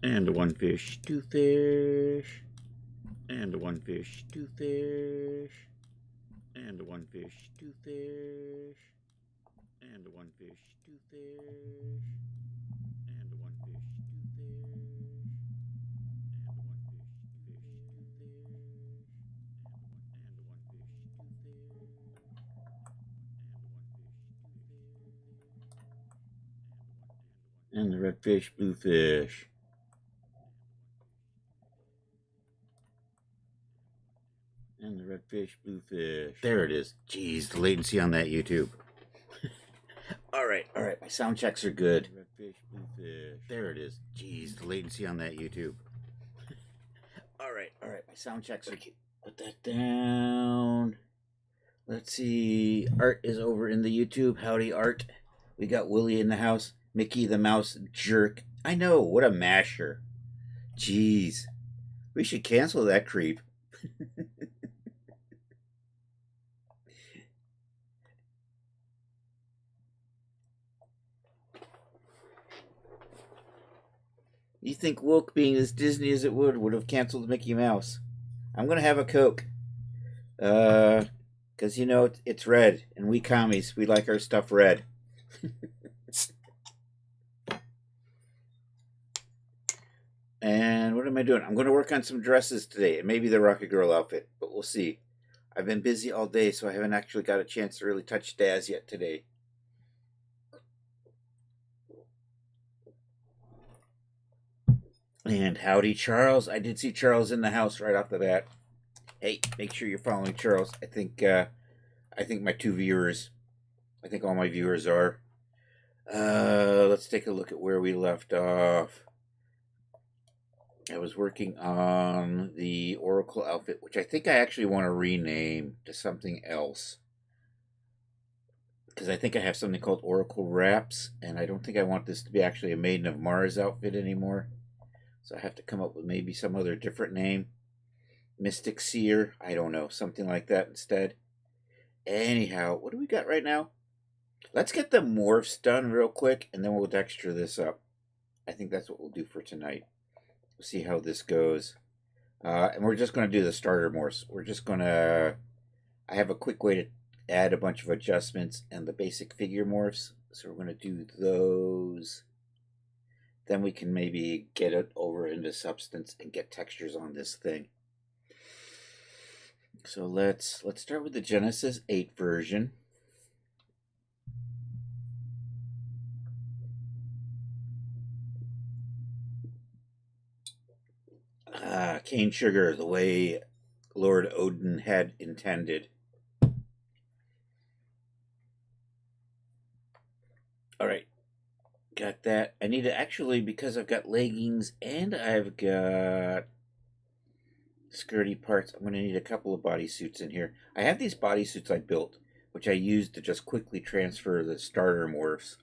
And one fish, two fish. And one fish, two fish. And one fish, two fish. And one fish, two fish. And one fish, two fish. And the red fish, blue fish. And the red fish, blue fish. There it is. Jeez, the latency on that YouTube. All right. My sound checks are good. Red fish, blue fish. There it is. Jeez, the latency on that YouTube. All right. My sound checks are good. Put that down. Let's see. Art is over in the YouTube. Howdy, Art. We got Willie in the house. Mickey the Mouse jerk. I know. What a masher. Jeez. We should cancel that creep. You think Wilk, being as Disney as it would have canceled Mickey Mouse? I'm gonna have a Coke. Cause you know it's red, and we commies, we like our stuff red. And what am I doing? I'm gonna work on some dresses today, and maybe the Rocket Girl outfit, but we'll see. I've been busy all day, so I haven't actually got a chance to really touch Daz yet today. And howdy, Charles. I did see Charles in the house right off the bat. Hey, make sure you're following Charles. I think my two viewers, I think all my viewers are. Let's take a look at where we left off. I was working on the Oracle outfit, which I think I actually want to rename to something else. Because I think I have something called Oracle Wraps, and I don't think I want this to be actually a Maiden of Mars outfit anymore. So I have to come up with maybe some other different name. Mystic Seer, I don't know, something like that instead. Anyhow, what do we got right now? Let's get the morphs done real quick, and then we'll texture this up. I think that's what we'll do for tonight. We'll see how this goes. And we're just going to do the starter morphs. We're just going to... I have a quick way to add a bunch of adjustments and the basic figure morphs. So we're going to do those. Then we can maybe get it over into substance and get textures on this thing. So let's start with the Genesis 8 version. Cane sugar, the way Lord Odin had intended. All right. Got that. I need to actually, because I've got leggings and I've got skirty parts, I'm going to need a couple of bodysuits in here. I have these bodysuits I built, which I used to just quickly transfer the starter morphs.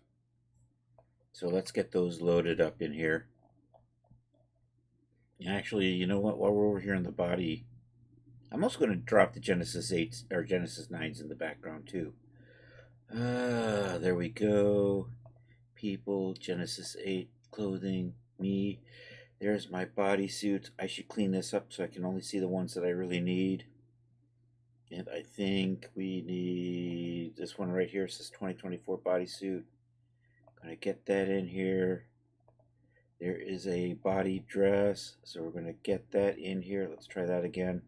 So let's get those loaded up in here. Actually, you know what? While we're over here in the body, I'm also going to drop the Genesis 8s or Genesis 9s in the background too. There we go. People, Genesis 8, clothing, me. There's my bodysuit. I should clean this up so I can only see the ones that I really need. And I think we need this one right here. It says 2024 bodysuit. Gonna get that in here. There is a body dress, so we're gonna get that in here. Let's try that again.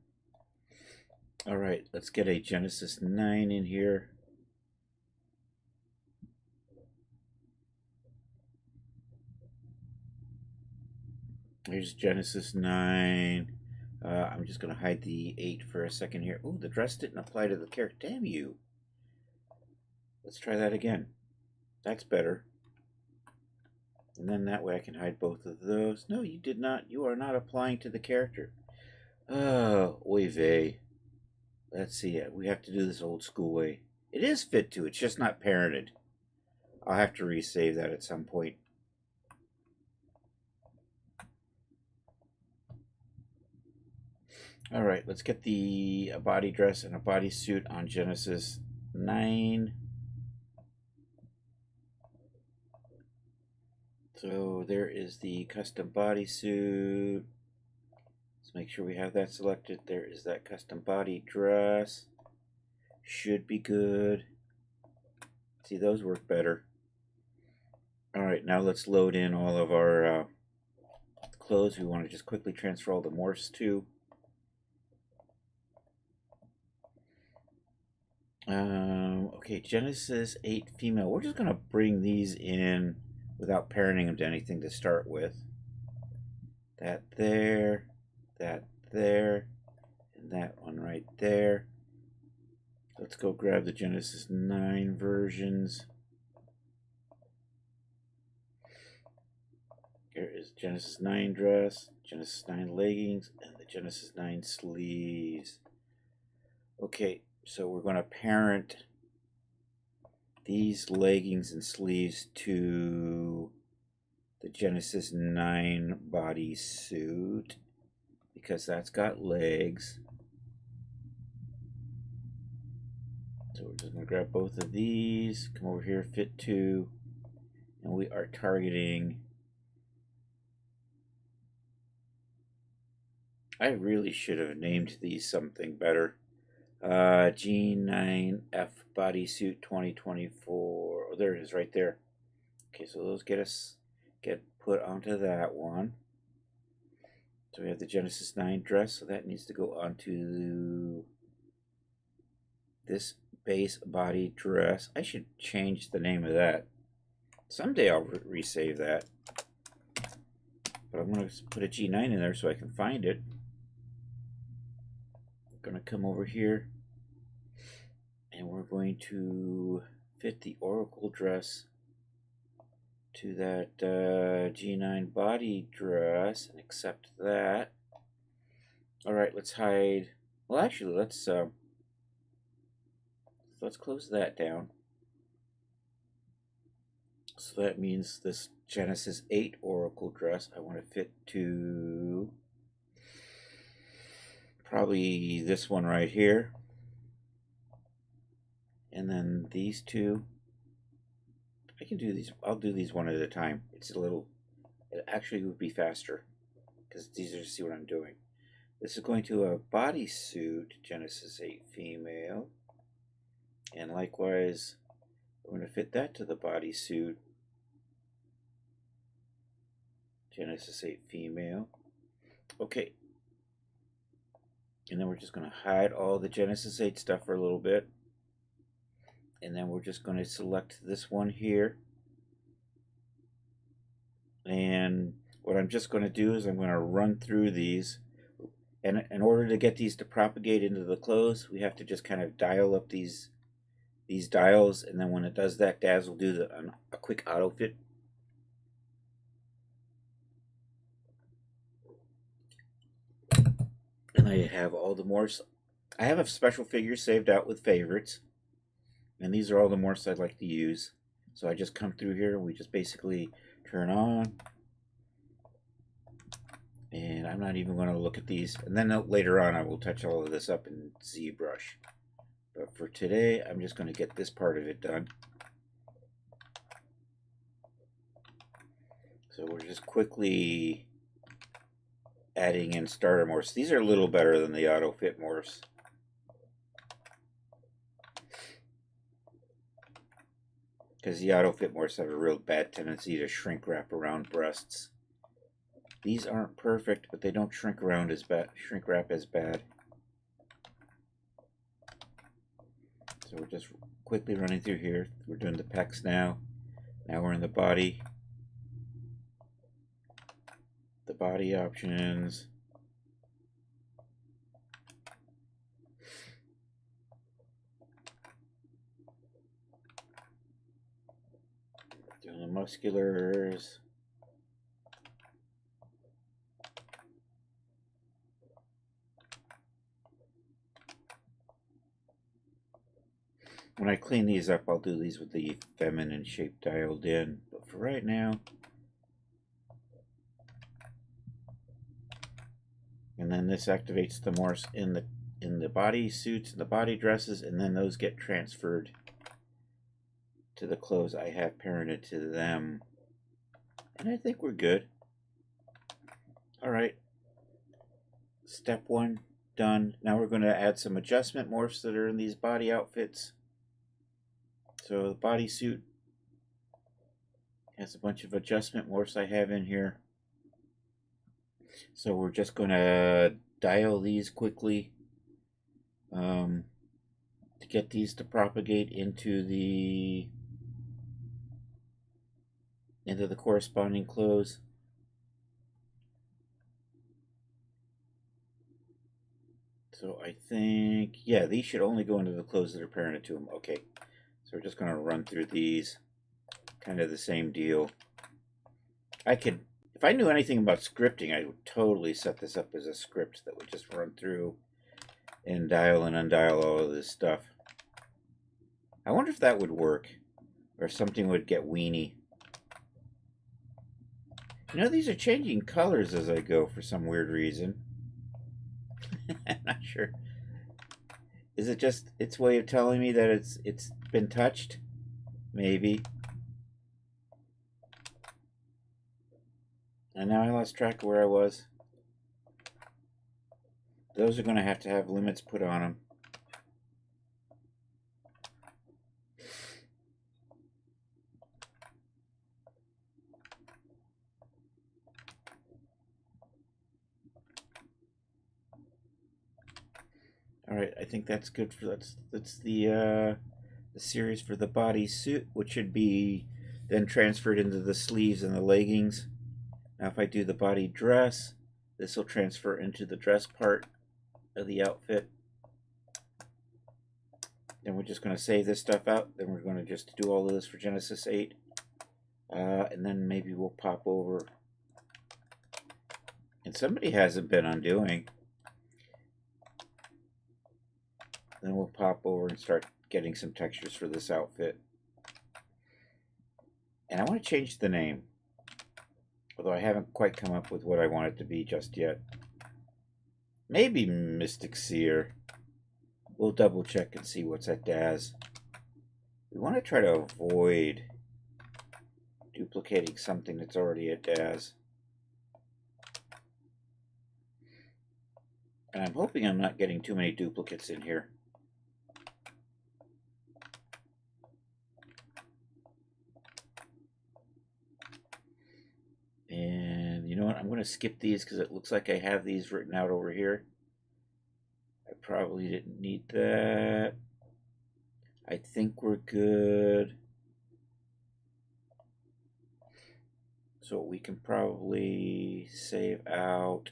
All right, let's get a Genesis 9 in here. Here's Genesis 9. I'm just going to hide the 8 for a second here. Oh, the dress didn't apply to the character. Damn you. Let's try that again. That's better. And then that way I can hide both of those. No, you did not. You are not applying to the character. Oh, oy vey. Let's see. We have to do this old school way. It is fit to. It's just not parented. I'll have to resave that at some point. All right, let's get the body dress and a bodysuit on Genesis 9. So So there is the custom bodysuit. Let's make sure we have that selected. There is that custom body dress. Should be good. See, those work better. Alright, now let's load in all of our clothes. We want to just quickly transfer all the morphs to. Okay, Genesis 8 female. We're just going to bring these in without parenting them to anything to start with. That there, and that one right there. Let's go grab the Genesis 9 versions. Here is Genesis 9 dress, Genesis 9 leggings, and the Genesis 9 sleeves. Okay, so we're going to parent these leggings and sleeves to the Genesis 9 bodysuit because that's got legs. So we're just going to grab both of these, come over here, fit to, and we are targeting. I really should have named these something better. G9F bodysuit 2024. Oh, there it is right there. Okay, so those get put onto that one. So we have the Genesis 9 dress, so that needs to go onto this base body dress. I should change the name of that. Someday I'll resave that. But I'm going to put a G9 in there so I can find it. I'm going to come over here and we're going to fit the Oracle dress to that G9 body dress and accept that. Alright, let's hide. Well, actually, let's close that down. So that means this Genesis 8 Oracle dress I want to fit to probably this one right here. And then these two. I can do these. I'll do these one at a time. It actually would be faster because it's easier to see what I'm doing. This is going to a bodysuit, Genesis 8 female. And likewise, we're going to fit that to the bodysuit, Genesis 8 female. Okay. And then we're just going to hide all the Genesis 8 stuff for a little bit. And then we're just going to select this one here. And what I'm just going to do is I'm going to run through these. And in order to get these to propagate into the clothes, we have to just kind of dial up these dials. And then when it does that, Daz will do a quick auto fit. And I have all the morphs. I have a special figure saved out with favorites. And these are all the morphs I'd like to use. So I just come through here and we just basically turn on. And I'm not even going to look at these. And then later on I will touch all of this up in ZBrush. But for today, I'm just going to get this part of it done. So we're just quickly adding in starter morphs. These are a little better than the auto fit morphs. Because the auto fit morphs have a real bad tendency to shrink wrap around breasts. These aren't perfect, but they don't shrink wrap as bad. So we're just quickly running through here. We're doing the pecs now. Now we're in the body. The body options. Doing the musculars. When I clean these up, I'll do these with the feminine shape dialed in. But for right now, and then this activates the morphs in the body suits and the body dresses, and then those get transferred to the clothes I have parented to them. And I think we're good. All right. Step 1 done. Now we're going to add some adjustment morphs that are in these body outfits. So the bodysuit has a bunch of adjustment morphs I have in here. So we're just going to dial these quickly to get these to propagate into the corresponding clothes. So I think, yeah, these should only go into the clothes that are parented to them. Okay, so we're just going to run through these. Kind of the same deal. I could, if I knew anything about scripting, I would totally set this up as a script that would just run through and dial and undial all of this stuff. I wonder if that would work, or if something would get weenie. You know, these are changing colors as I go for some weird reason. I'm not sure. Is it just its way of telling me that it's been touched? Maybe. And now I lost track of where I was. Those are going to have limits put on them. All right, I think that's good for that's the series for the bodysuit, which should be then transferred into the sleeves and the leggings. Now if I do the body dress, this will transfer into the dress part of the outfit. Then we're just going to save this stuff out. Then we're going to just do all of this for Genesis 8. And then maybe we'll pop over. And somebody hasn't been undoing. Then we'll pop over and start getting some textures for this outfit. And I want to change the name, although I haven't quite come up with what I want it to be just yet. Maybe Mystic Seer. We'll double check and see what's at Daz. We want to try to avoid duplicating something that's already at Daz. And I'm hoping I'm not getting too many duplicates in here. And you know what? I'm going to skip these because it looks like I have these written out over here. I probably didn't need that. I think we're good. So we can probably save out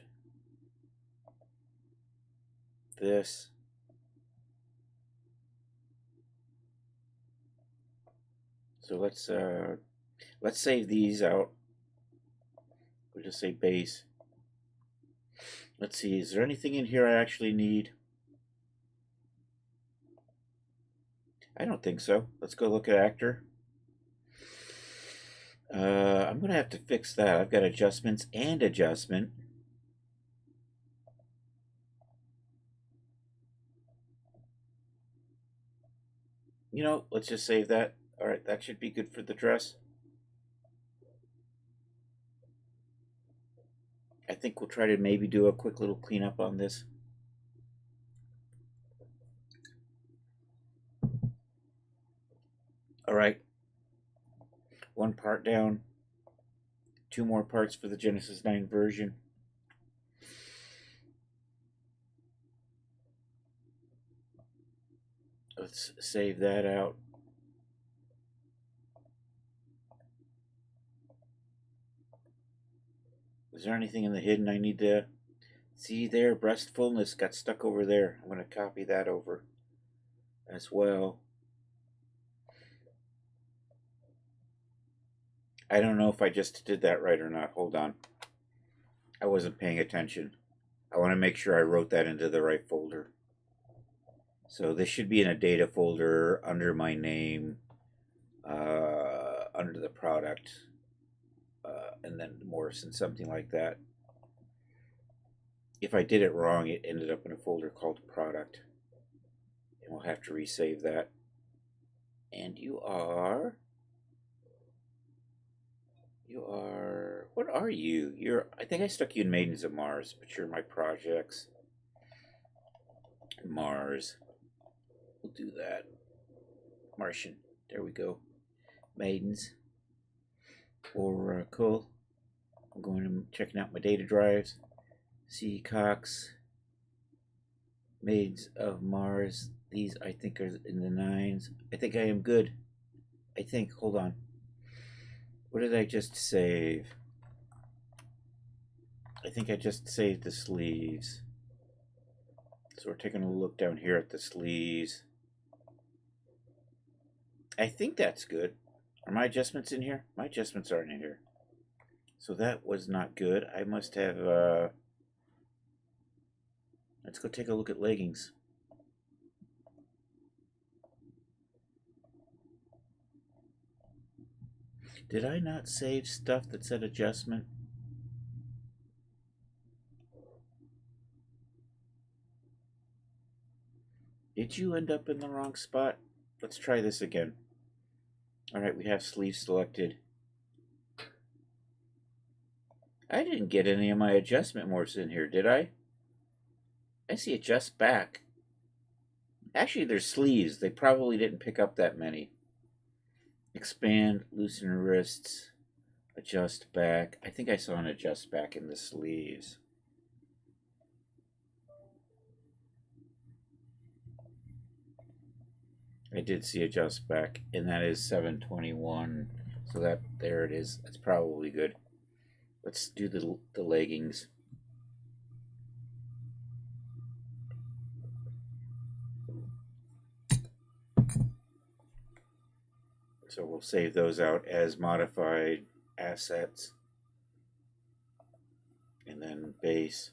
this. So let's save these out. We'll just say base. Let's see, is there anything in here I actually need? I don't think so. Let's go look at actor. I'm going to have to fix that. I've got adjustments and adjustment. You know, let's just save that. All right, that should be good for the dress. I think we'll try to maybe do a quick little cleanup on this. All right. One part down. 2 more parts for the Genesis 9 version. Let's save that out. Is there anything in the hidden I need to see there? Breast fullness got stuck over there. I'm going to copy that over as well. I don't know if I just did that right or not. Hold on. I wasn't paying attention. I want to make sure I wrote that into the right folder. So this should be in a data folder under my name, under the product, and then Morrison, something like that. If I did it wrong, it ended up in a folder called product. And we'll have to resave that. And you are You are... What are you? You're... I think I stuck you in Maidens of Mars, but you're my projects. Mars. We'll do that. Martian. There we go. Maidens. Oracle. I'm going to checking out my data drives. Seacox. Maids of Mars. These I think are in the 9s. I think I am good. I think. Hold on. What did I just save? I think I just saved the sleeves. So we're taking a look down here at the sleeves. I think that's good. Are my adjustments in here? My adjustments aren't in here. So that was not good. I must have... Let's go take a look at leggings. Did I not save stuff that said adjustment? Did you end up in the wrong spot? Let's try this again. Alright, we have sleeve selected. I didn't get any of my adjustment morphs in here, did I? I see adjust back. Actually, they're sleeves. They probably didn't pick up that many. Expand, loosen wrists, adjust back. I think I saw an adjust back in the sleeves. I did see adjust back, and that is 721. So that there it is. That's probably good. Let's do the leggings. So we'll save those out as modified assets. And then base.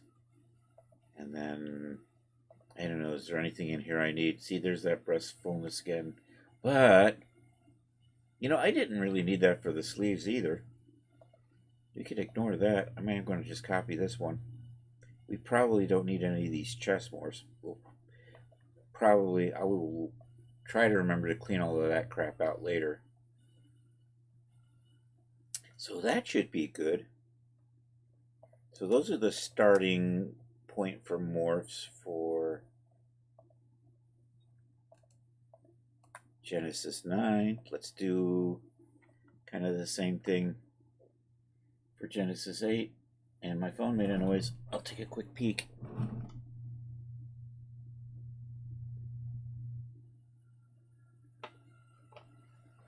And then, I don't know, is there anything in here I need? See, there's that breast fullness again. But, you know, I didn't really need that for the sleeves either. You can ignore that. I mean, I'm going to just copy this one. We probably don't need any of these chest morphs. I will try to remember to clean all of that crap out later. So that should be good. So those are the starting point for morphs for Genesis 9. Let's do kind of the same thing for Genesis 8. And my phone made a noise. I'll take a quick peek.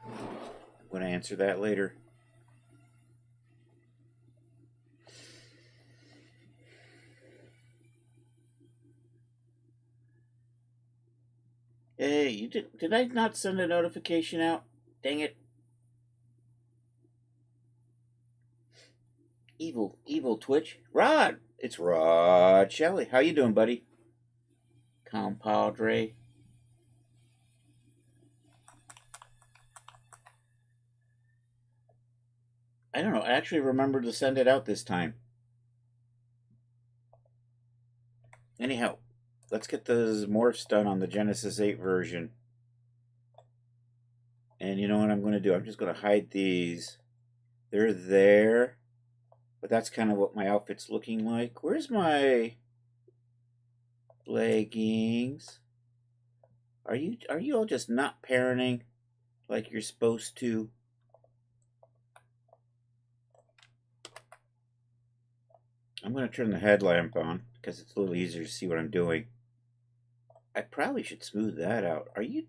I'm going to answer that later. Hey, you did I not send a notification out? Dang it. Evil Twitch. Rod! It's Rod Shelley. How you doing, buddy? Compadre. I don't know. I actually remembered to send it out this time. Anyhow, let's get those morphs done on the Genesis 8 version. And you know what I'm going to do? I'm just going to hide these. They're there. But that's kind of what my outfit's looking like. Where's my leggings? Are you all just not parenting like you're supposed to? I'm going to turn the headlamp on because it's a little easier to see what I'm doing. I probably should smooth that out. Are you...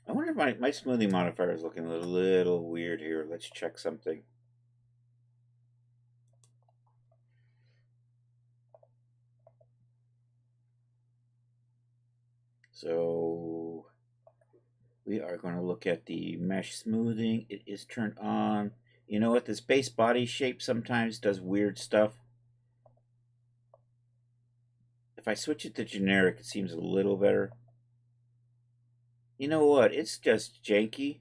I wonder if my smoothing modifier is looking a little weird here. Let's check something. So we are going to look at the mesh smoothing. It is turned on. You know what? This base body shape sometimes does weird stuff. If I switch it to generic, it seems a little better. You know what? It's just janky.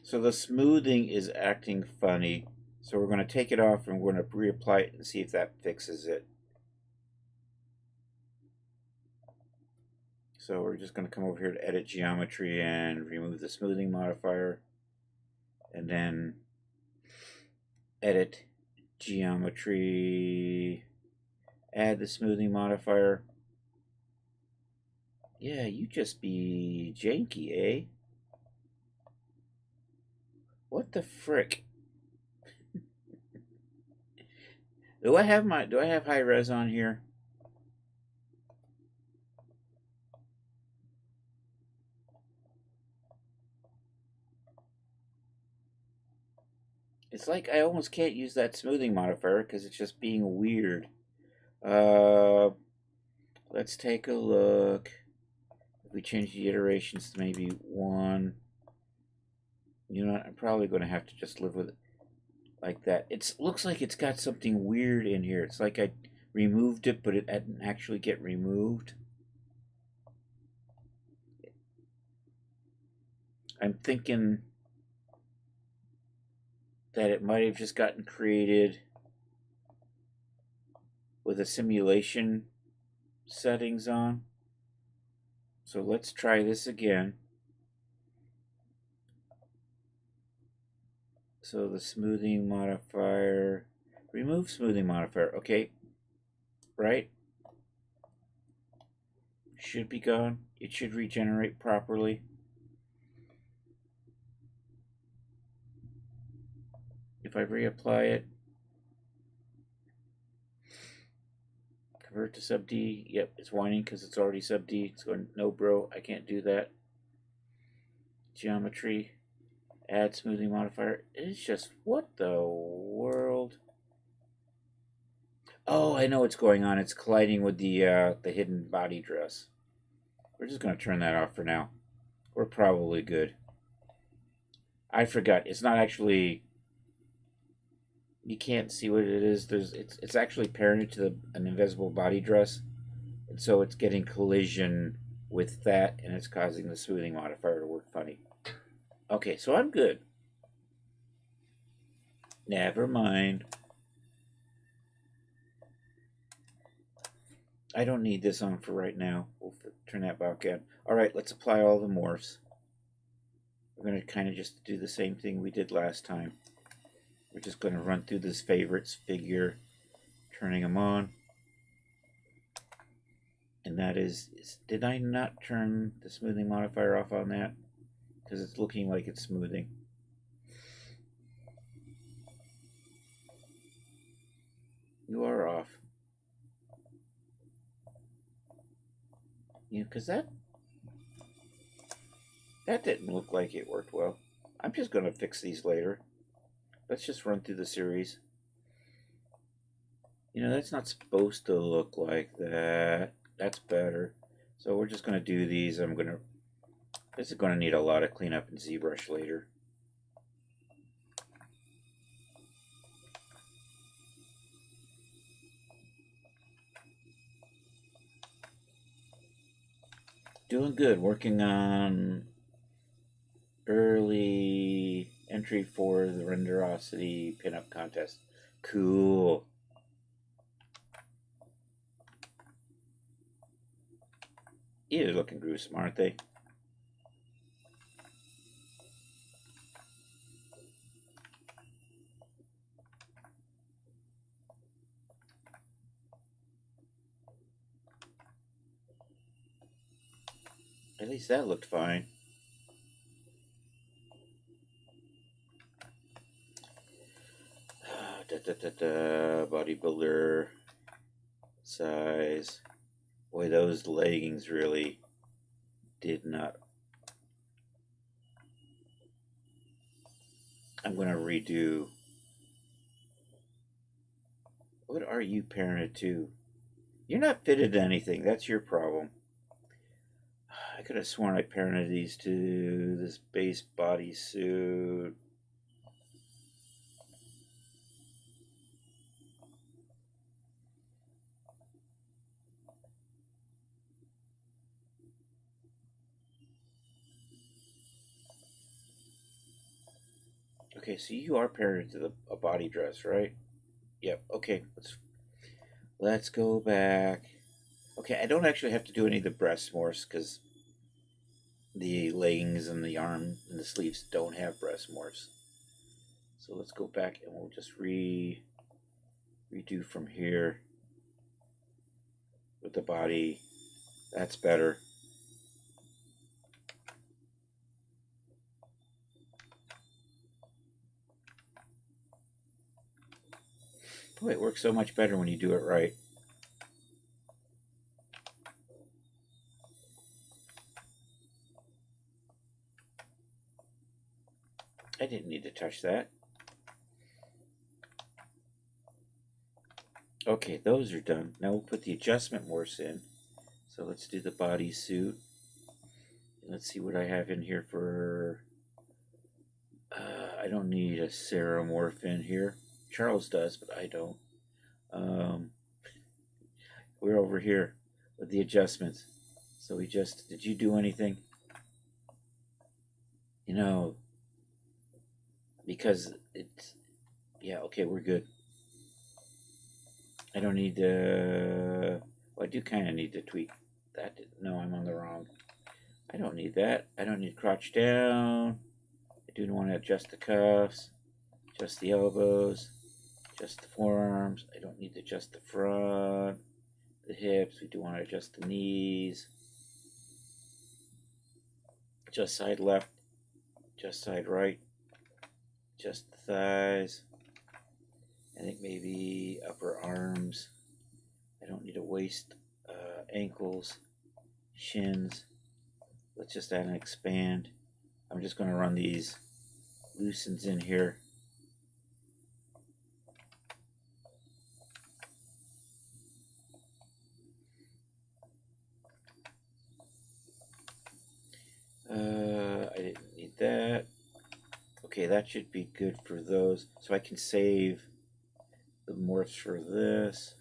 So the smoothing is acting funny. So we're going to take it off and we're going to reapply it and see if that fixes it. So we're just going to come over here to edit geometry and remove the smoothing modifier, and then edit geometry, add the smoothing modifier. Yeah, you just be janky, eh? What the frick? Do I have high res on here? It's like I almost can't use that smoothing modifier because it's just being weird. Let's take a look. If we change the iterations to maybe 1, you know what, I'm probably going to have to just live with it like that. It looks like it's got something weird in here. It's like I removed it, but it didn't actually get removed. I'm thinking that it might have just gotten created with a simulation settings on. So let's try this again. So the smoothing modifier, remove smoothing modifier, okay, right? Should be gone. It should regenerate properly. If I reapply it, convert to sub D, yep, it's whining because it's already sub D. It's going, no bro, I can't do that. Geometry, add smoothing modifier. It's just, what the world? Oh, I know what's going on. It's colliding with the hidden body dress. We're just going to turn that off for now. We're probably good. I forgot. It's not actually. You can't see what it is. It's actually parented to an invisible body dress, and so it's getting collision with that, and it's causing the smoothing modifier to work funny. Okay, so I'm good. Never mind. I don't need this on for right now. We'll turn that back in. All right, let's apply all the morphs. We're going to kind of just do the same thing we did last time. We're just going to run through this favorites figure, turning them on. And that is, did I not turn the smoothing modifier off on that? Because it's looking like it's smoothing. You are off. You know, because that didn't look like it worked well. I'm just going to fix these later. Let's just run through the series. You know, that's not supposed to look like that. That's better. So we're just going to do these. This is going to need a lot of cleanup in ZBrush later. Doing good. Working on early entry for the Renderosity pinup contest. Cool. Yeah, they're looking gruesome, aren't they? At least that looked fine. Bodybuilder size. Boy, those leggings really did not. I'm going to redo. What are you parented to? You're not fitted to anything. That's your problem. I could have sworn I parented these to this base bodysuit. Okay, so you are parented to a body dress, right? Yep. Okay, let's go back. Okay, I don't actually have to do any of the breast morphs because the leggings and the arm and the sleeves don't have breast morphs. So let's go back and we'll just redo from here with the body. That's better. Boy, it works so much better when you do it right. I didn't need to touch that. Okay, those are done. Now we'll put the adjustment morphs in. So let's do the bodysuit. Let's see what I have in here for... I don't need a Ceramorph in here. Charles does, but I don't. We're over here with the adjustments. So we just... Did you do anything? You know... Because it's... Yeah, okay, we're good. I don't need to... Well, I do kind of need to tweak that. No, I'm on the wrong. I don't need that. I don't need crotch down. I do want to adjust the cuffs, adjust the elbows, adjust the forearms. I don't need to adjust the front, the hips. We do want to adjust the knees. Adjust side left, adjust side right, adjust the thighs. I think maybe upper arms. I don't need a waist, ankles, shins. Let's just add and expand. I'm just going to run these loosens in here. I didn't need that. Okay, that should be good for those. So I can save the morphs for this.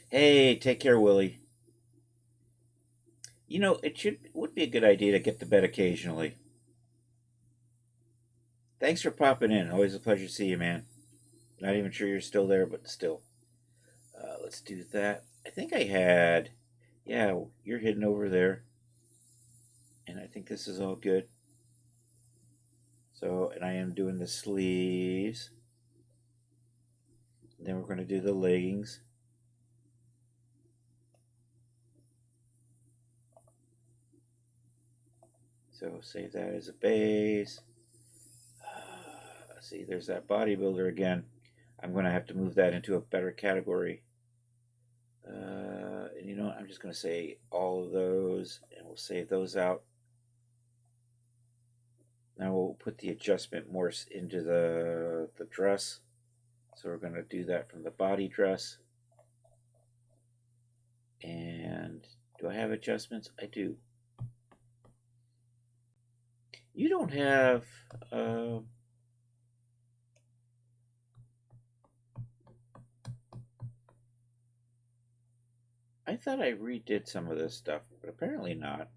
Hey, take care, Willie. You know, would be a good idea to get to bed occasionally. Thanks for popping in. Always a pleasure to see you, man. Not even sure you're still there, but still. Let's do that. I think I had... Yeah, you're hidden over there. And I think this is all good. So, and I am doing the sleeves. Then we're going to do the leggings. So save that as a base. See, there's that bodybuilder again. I'm going to have to move that into a better category. And you know what? I'm just going to say all of those, and we'll save those out. Now we'll put the adjustment morphs into the dress. So we're going to do that from the body dress. And do I have adjustments? I do. You don't have... I thought I redid some of this stuff, but apparently not.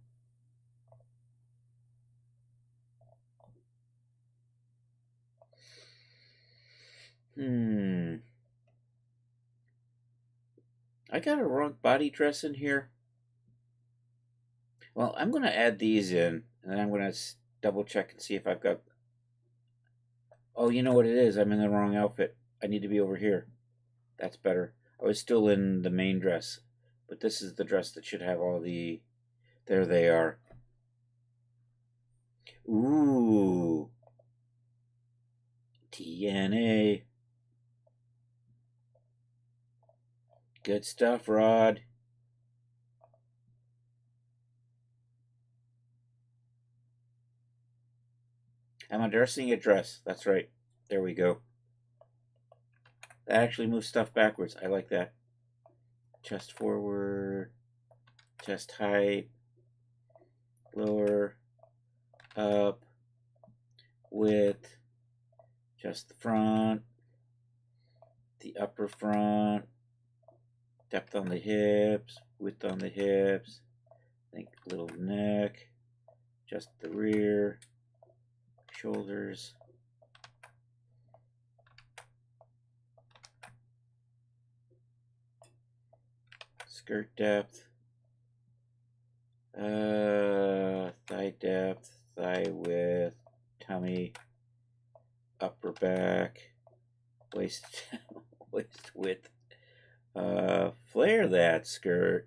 I got a wrong body dress in here. Well, I'm going to add these in, and then I'm going to double check and see if I've got... Oh, you know what it is? I'm in the wrong outfit. I need to be over here. That's better. I was still in the main dress, but this is the dress that should have all the... There they are. Ooh. TNA. Good stuff, Rod. I'm undressing a dress. That's right. There we go. That actually moves stuff backwards. I like that. Chest forward. Chest height. Lower. Up. Width. Just the front. The upper front. Depth on the hips. Width on the hips. I think little neck. Just the rear. Shoulders. skirt depth, thigh depth, thigh width, tummy, upper back, waist waist width. Flare that skirt.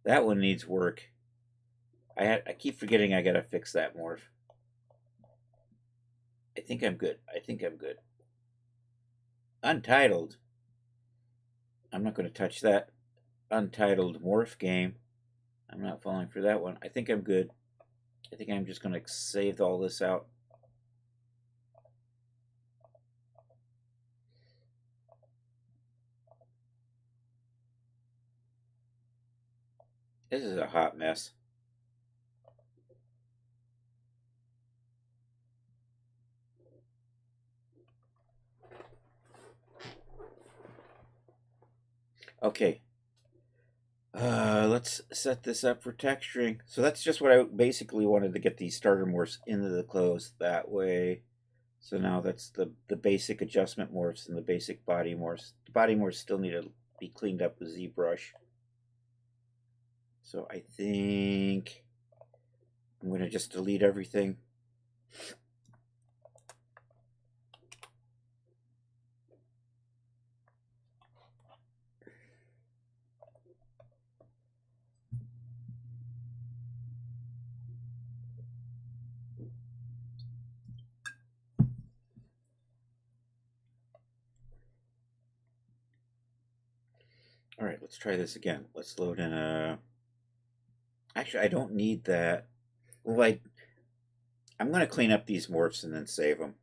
That one needs work. I keep forgetting I gotta fix that morph. I think I'm good. I think I'm good. Untitled. I'm not going to touch that Untitled morph game. I'm not falling for that one. I think I'm good. I think I'm just going to save all this out. This is a hot mess. Okay. Let's set this up for texturing. So that's just what I basically wanted to get these starter morphs into the clothes that way. So now that's the basic adjustment morphs and the basic body morphs. The body morphs still need to be cleaned up with ZBrush. So I think I'm going to just delete everything. All right, let's try this again. Let's load in a... Actually, I don't need that. Well, I'm going to clean up these morphs and then save them.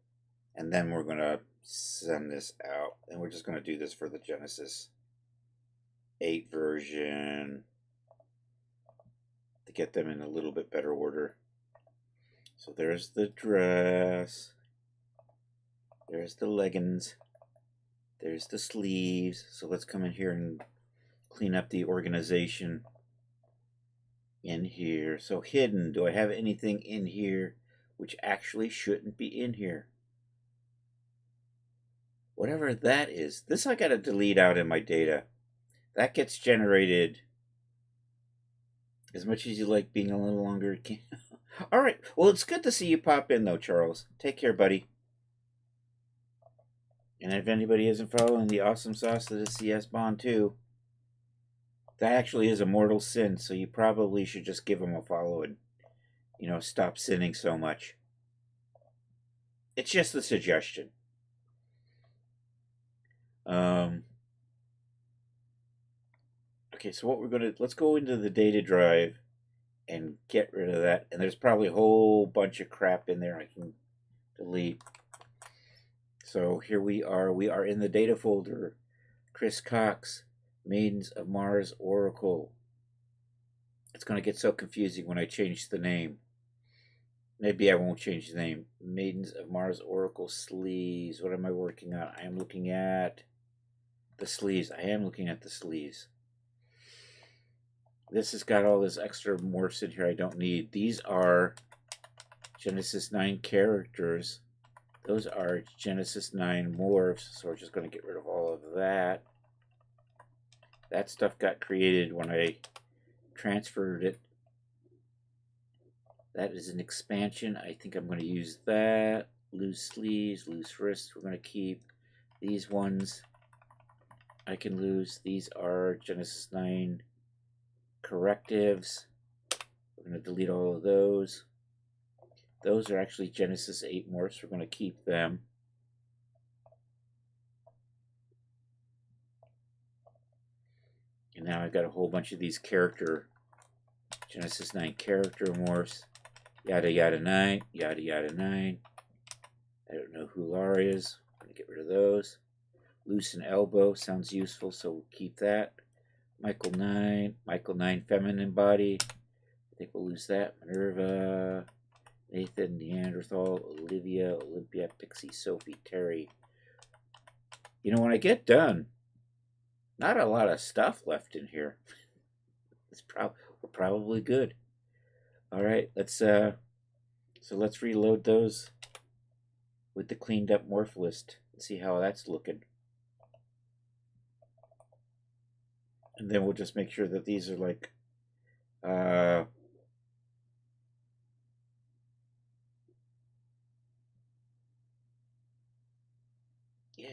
And then we're going to send this out. And we're just going to do this for the Genesis 8 version to get them in a little bit better order. So there's the dress. There's the leggings. There's the sleeves. So let's come in here and clean up the organization in here. So hidden, do I have anything in here which actually shouldn't be in here? Whatever that is, this I gotta delete out in my data. That gets generated. As much as you like being a little longer. All right, well, it's good to see you pop in though, Charles. Take care, buddy. And if anybody isn't following the awesome sauce that is CS Bond 2, that actually is a mortal sin, so you probably should just give him a follow and, stop sinning so much. It's just a suggestion. Okay, so what let's go into the data drive and get rid of that. And there's probably a whole bunch of crap in there I can delete. So here we are in the data folder. Chris Cox, Maidens of Mars Oracle. It's going to get so confusing when I change the name. Maybe I won't change the name. Maidens of Mars Oracle sleeves. What am I working on? I am looking at the sleeves. I am looking at the sleeves. This has got all this extra morphs in here I don't need. These are Genesis 9 characters. Those are Genesis 9 morphs. So we're just going to get rid of all of that. That stuff got created when I transferred it. That is an expansion. I think I'm going to use that. Loose sleeves, loose wrists. We're going to keep these ones. I can lose. These are Genesis 9 correctives. We're going to delete all of those. Those are actually Genesis 8 morphs. We're going to keep them. And now I've got a whole bunch of these Genesis 9 character morphs. Yada yada 9, yada yada 9. I don't know who Lar is. I'm going to get rid of those. Loosen elbow sounds useful, so we'll keep that. Michael 9 feminine body. I think we'll lose that. Minerva, Nathan, Neanderthal, Olivia, Olympia, Pixie, Sophie, Terry. When I get done, not a lot of stuff left in here. We're probably good. All right, let's reload those with the cleaned up morph list and see how that's looking. And then we'll just make sure that these are like, yeah,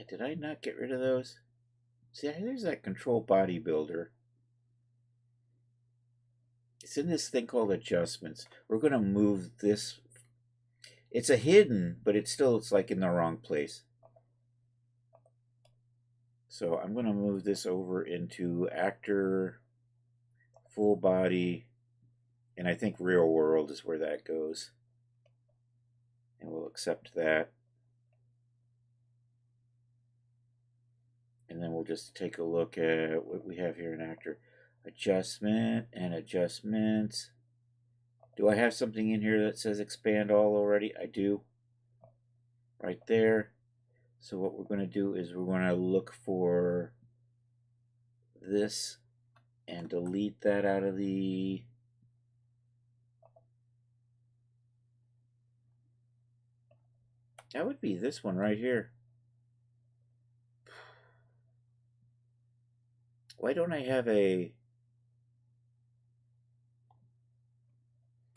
did I not get rid of those? See, there's that control bodybuilder. It's in this thing called adjustments. We're going to move this. It's a hidden, but it's like in the wrong place. So I'm going to move this over into actor, full body, and I think real world is where that goes. And we'll accept that. And then we'll just take a look at what we have here in actor. Adjustment and adjustments. Do I have something in here that says expand all already? I do. Right there. So what we're going to do is we're going to look for this and delete that out of the... That would be this one right here. Why don't I have a...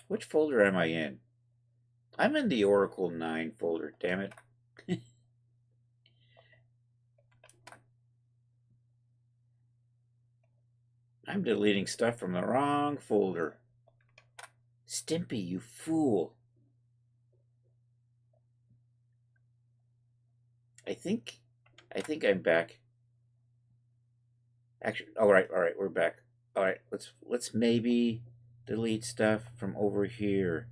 Which folder am I in? I'm in the Oracle 9 folder, damn it. I'm deleting stuff from the wrong folder. Stimpy, you fool. I think I'm back. Actually, all right, we're back. All right, let's maybe delete stuff from over here.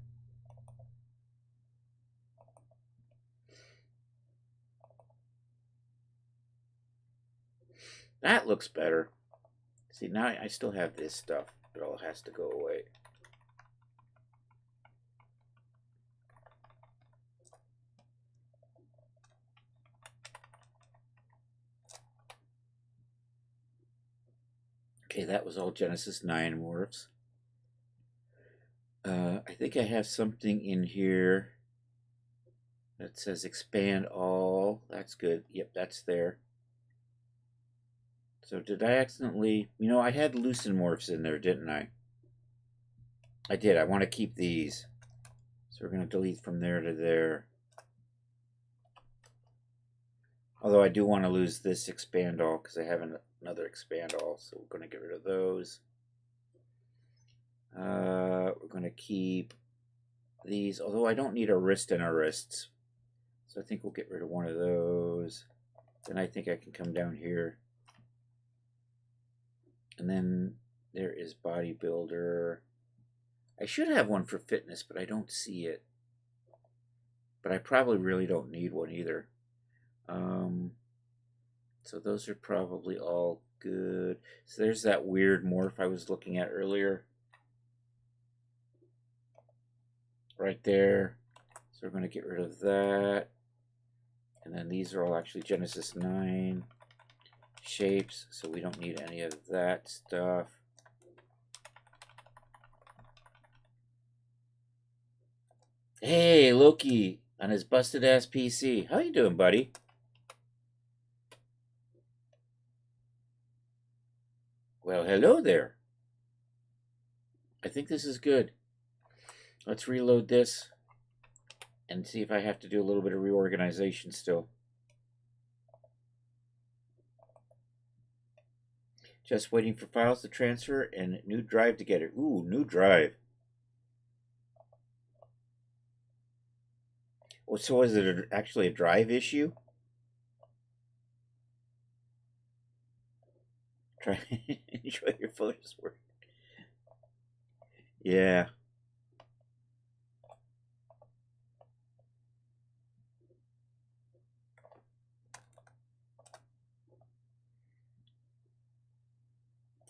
That looks better. See, now I still have this stuff. It all has to go away. Okay, that was all Genesis 9 morphs. I think I have something in here that says expand all. That's good. Yep, that's there. So did I accidentally... You know, I had loosen morphs in there, didn't I? I did. I want to keep these. So we're going to delete from there to there. Although I do want to lose this expand all because I have another expand all. So we're going to get rid of those. We're going to keep these. Although I don't need a wrist and a wrists. So I think we'll get rid of one of those. Then I think I can come down here. And then there is bodybuilder. I should have one for fitness, but I don't see it. But I probably really don't need one either. So those are probably all good. So there's that weird morph I was looking at earlier. Right there. So we're going to get rid of that. And then these are all actually Genesis 9 shapes, so we don't need any of that stuff. Hey, Loki on his busted ass PC. How you doing, buddy? Well, hello there. I think this is good. Let's reload this and see if I have to do a little bit of reorganization still. Just waiting for files to transfer and new drive to get it. Ooh, new drive. Well, so is it actually a drive issue? Try enjoy your photos work. Yeah.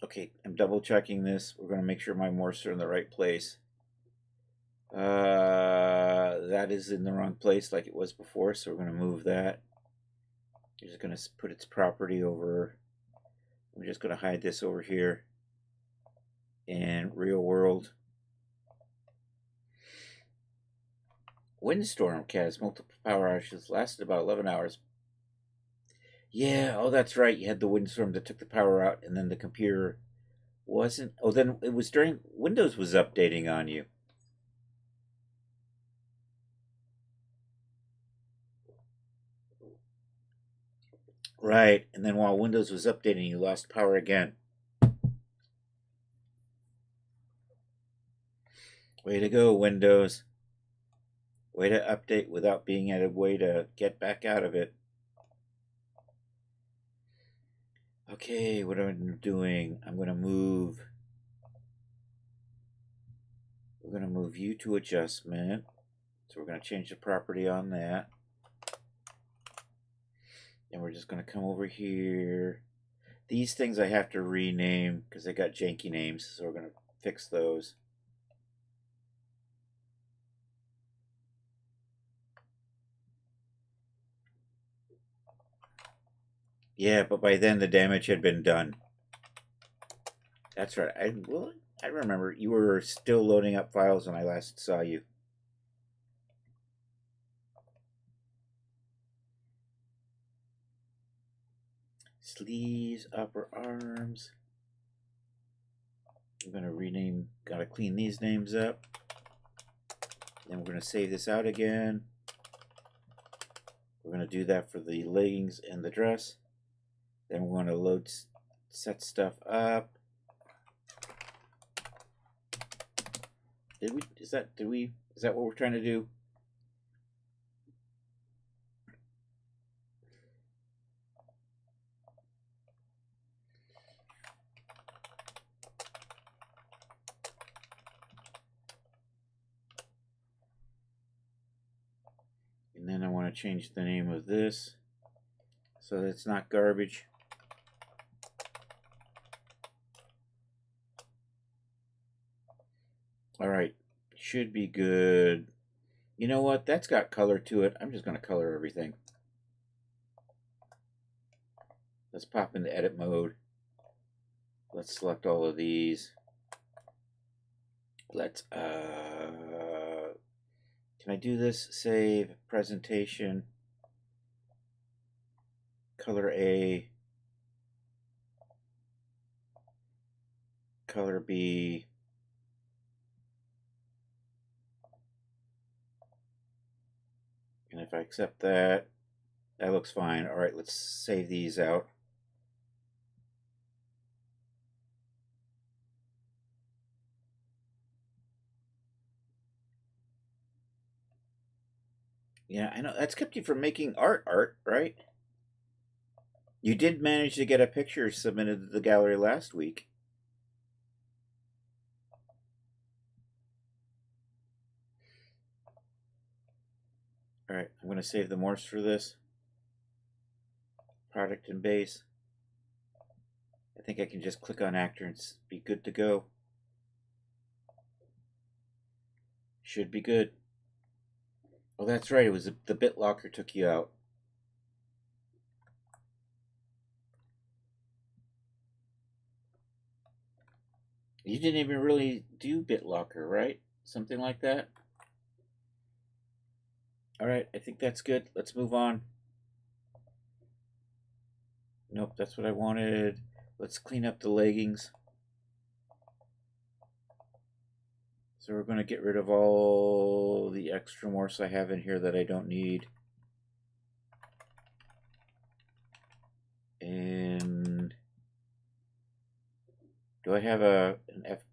Okay, I'm double checking this. We're going to make sure my morphs are in the right place. That is in the wrong place like it was before, so we're going to move that. We're just going to put its property over. We're just going to hide this over here in real world. Windstorm caused multiple power outages, lasted about 11 hours. Yeah, oh, that's right. You had the windstorm that took the power out, and then the computer wasn't. Oh, then it was during Windows was updating on you. Right, and then while Windows was updating, you lost power again. Way to go, Windows. Way to update without being at a way to get back out of it. Okay, what am I doing? We're going to move you to adjustment. So we're going to change the property on that. And we're just going to come over here. These things I have to rename because they got janky names. So we're going to fix those. Yeah, but by then the damage had been done. That's right. I remember you were still loading up files when I last saw you. Sleeves, upper arms. I'm going to rename, got to clean these names up. Then we're going to save this out again. We're going to do that for the leggings and the dress. Then we're going to set stuff up. Is that what we're trying to do? And then I want to change the name of this so that it's not garbage. All right, should be good. You know what? That's got color to it. I'm just going to color everything. Let's pop into edit mode. Let's select all of these. Let's, can I do this? Save, presentation, color A, color B, and if I accept that, that looks fine. All right, let's save these out. Yeah, I know. That's kept you from making art, right? You did manage to get a picture submitted to the gallery last week. All right, I'm going to save the morphs for this. Product and base. I think I can just click on actor and be good to go. Should be good. Oh, that's right. It was the BitLocker took you out. You didn't even really do BitLocker, right? Something like that. All right, I think that's good. Let's move on. Nope, that's what I wanted. Let's clean up the leggings. So we're going to get rid of all the extra morphs I have in here that I don't need. And do I have an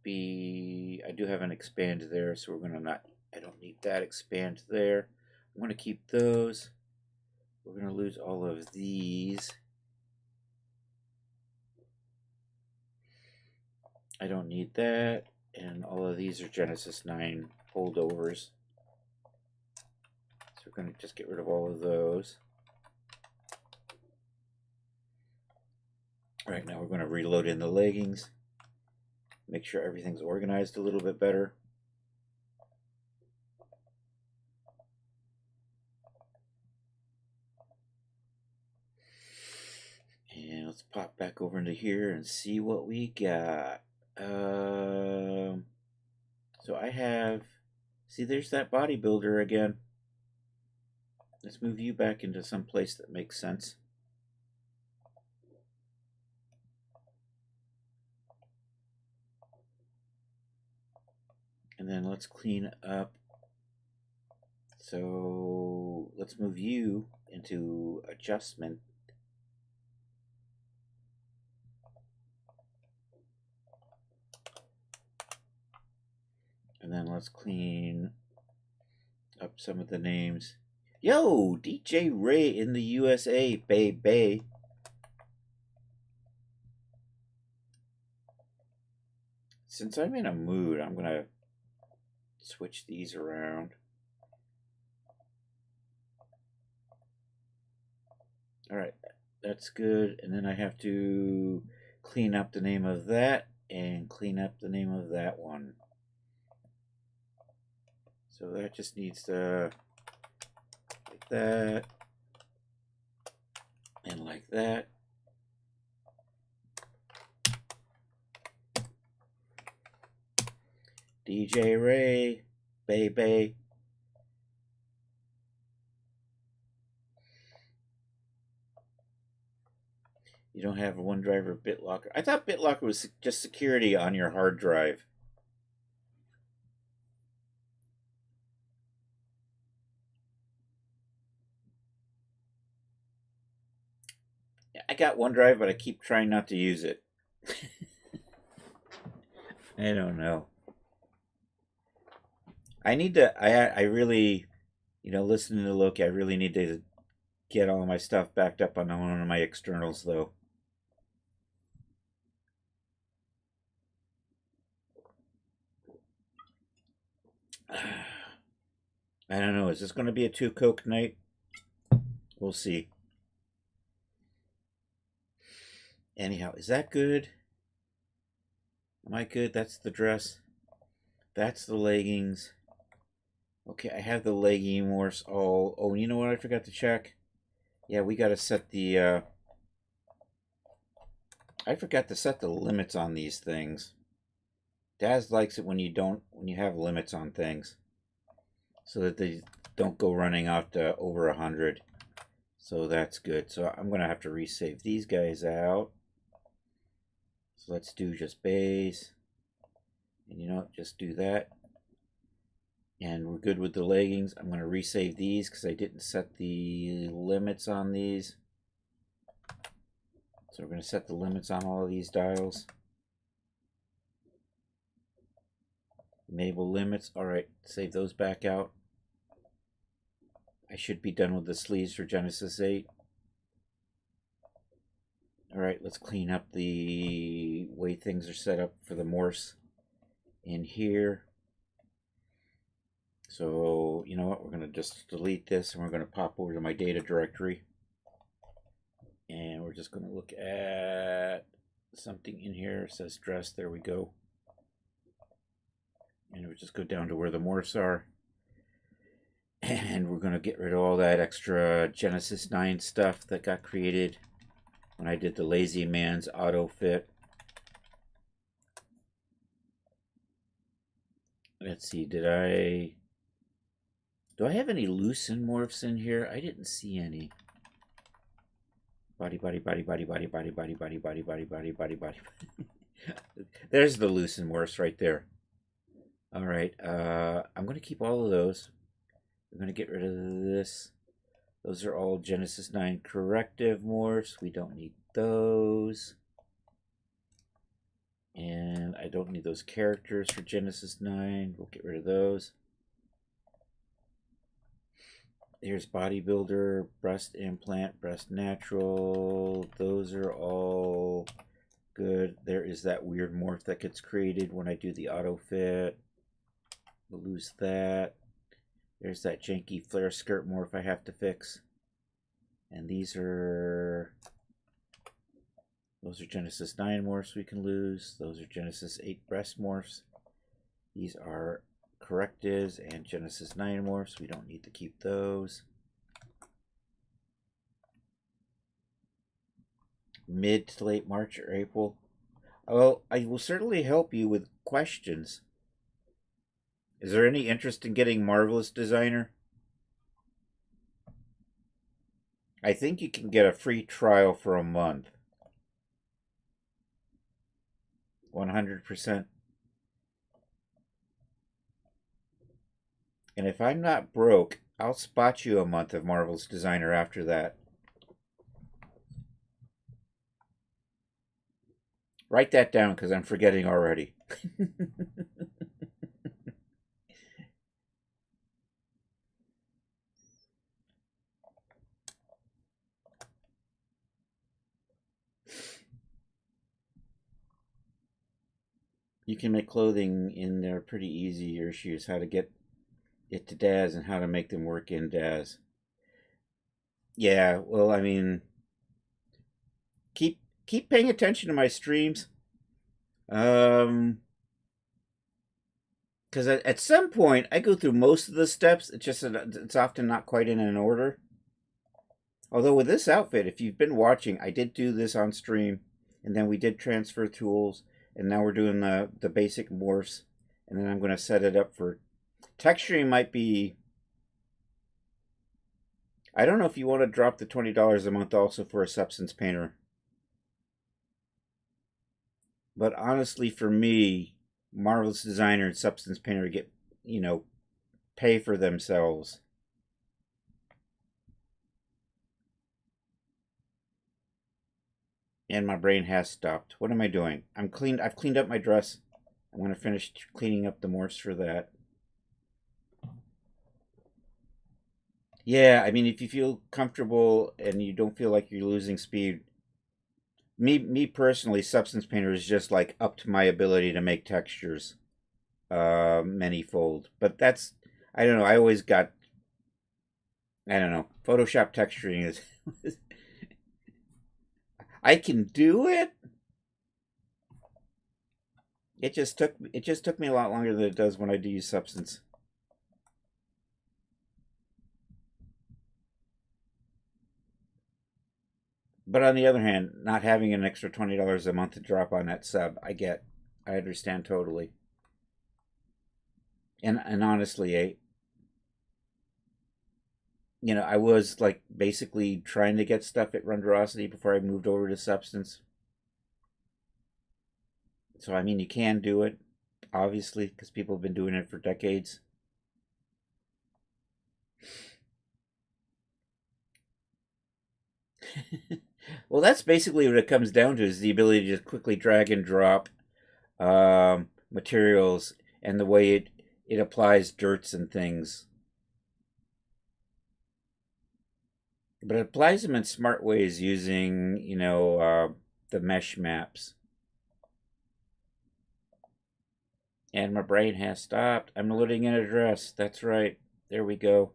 FB? I do have an expand there, so we're going to I don't need that expand there. I'm going to keep those. We're going to lose all of these. I don't need that. And all of these are Genesis 9 holdovers. So we're going to just get rid of all of those. All right, now we're going to reload in the leggings. Make sure everything's organized a little bit better. And let's pop back over into here and see what we got. So I have, see, there's that bodybuilder again. Let's move you back into some place that makes sense. then let's clean up. So let's move you into adjustment. And then let's clean up some of the names. Yo, DJ Ray in the USA, baby. Since I'm in a mood, I'm going to switch these around. All right, that's good. And then I have to clean up the name of that and clean up the name of that one. So that just needs to, like that, and like that. DJ Ray, baby. You don't have a OneDrive or BitLocker. I thought BitLocker was just security on your hard drive. I got OneDrive, but I keep trying not to use it. I don't know. I need to, I really, listening to Loki, I really need to get all my stuff backed up on one of my externals, though. I don't know. Is this going to be a 2 Coke night? We'll see. Anyhow, is that good? Am I good? That's the dress. That's the leggings. Okay, I have the legging morphs all. Oh, you know what I forgot to check? Yeah, we got to set the... I forgot to set the limits on these things. Daz likes it when you have limits on things, so that they don't go running out to over 100. So that's good. So I'm gonna have to resave these guys out. So let's do just base, and just do that. And we're good with the leggings. I'm gonna resave these because I didn't set the limits on these. So we're gonna set the limits on all of these dials. Enable limits. All right, save those back out. I should be done with the sleeves for Genesis 8. All right, let's clean up the way things are set up for the morphs in here. So, you know what? We're going to just delete this and we're going to pop over to my data directory. And we're just going to look at something in here. It says dress. There we go. And we'll just go down to where the morphs are. And we're going to get rid of all that extra Genesis 9 stuff that got created when I did the Lazy Man's auto fit. Let's see, do I have any loosened morphs in here? I didn't see any. Body, body, body, body, body, body, body, body, body, body, body, body, body. There's the loosened morphs right there. All right, I'm going to keep all of those. I'm going to get rid of this. Those are all Genesis 9 corrective morphs. We don't need those. And I don't need those characters for Genesis 9. We'll get rid of those. Here's bodybuilder, breast implant, breast natural. Those are all good. There is that weird morph that gets created when I do the auto fit. We'll lose that. There's that janky flare skirt morph I have to fix. And those are Genesis 9 morphs we can lose. Those are Genesis 8 breast morphs. These are correctives and Genesis 9 morphs. We don't need to keep those. Mid to late March or April. Well, I will certainly help you with questions. Is there any interest in getting Marvelous Designer? I think you can get a free trial for a month. 100%. And if I'm not broke, I'll spot you a month of Marvel's Designer after that. Write that down because I'm forgetting already. You can make clothing in there pretty easy. Your issues how to get it to Daz and how to make them work in Daz. Yeah, well, I mean, keep paying attention to my streams. Um, because at some point I go through most of the steps. It's just that it's often not quite in an order. Although with this outfit, if you've been watching, I did do this on stream, and then we did transfer tools, and now we're doing the basic morphs, and then I'm going to set it up for texturing. Might be, I don't know if you want to drop the $20 a month also for a substance painter. But honestly, for me, Marvelous Designer and Substance Painter get, pay for themselves. And my brain has stopped. What am I doing? I've cleaned up my dress. I'm going to finish cleaning up the morphs for that. Yeah, I mean, if you feel comfortable and you don't feel like you're losing speed, me personally, Substance Painter is just like up to my ability to make textures, manyfold. But that's, I don't know. I don't know. Photoshop texturing is, I can do it. It just took me a lot longer than it does when I do use Substance. But on the other hand, not having an extra $20 a month to drop on that sub, I understand totally. And honestly, I was like basically trying to get stuff at Renderosity before I moved over to Substance. So I mean, you can do it, obviously, because people have been doing it for decades. Well, that's basically what it comes down to: is the ability to just quickly drag and drop materials and the way it applies dirts and things. But it applies them in smart ways using, the mesh maps. And my brain has stopped. I'm loading an address. That's right. There we go.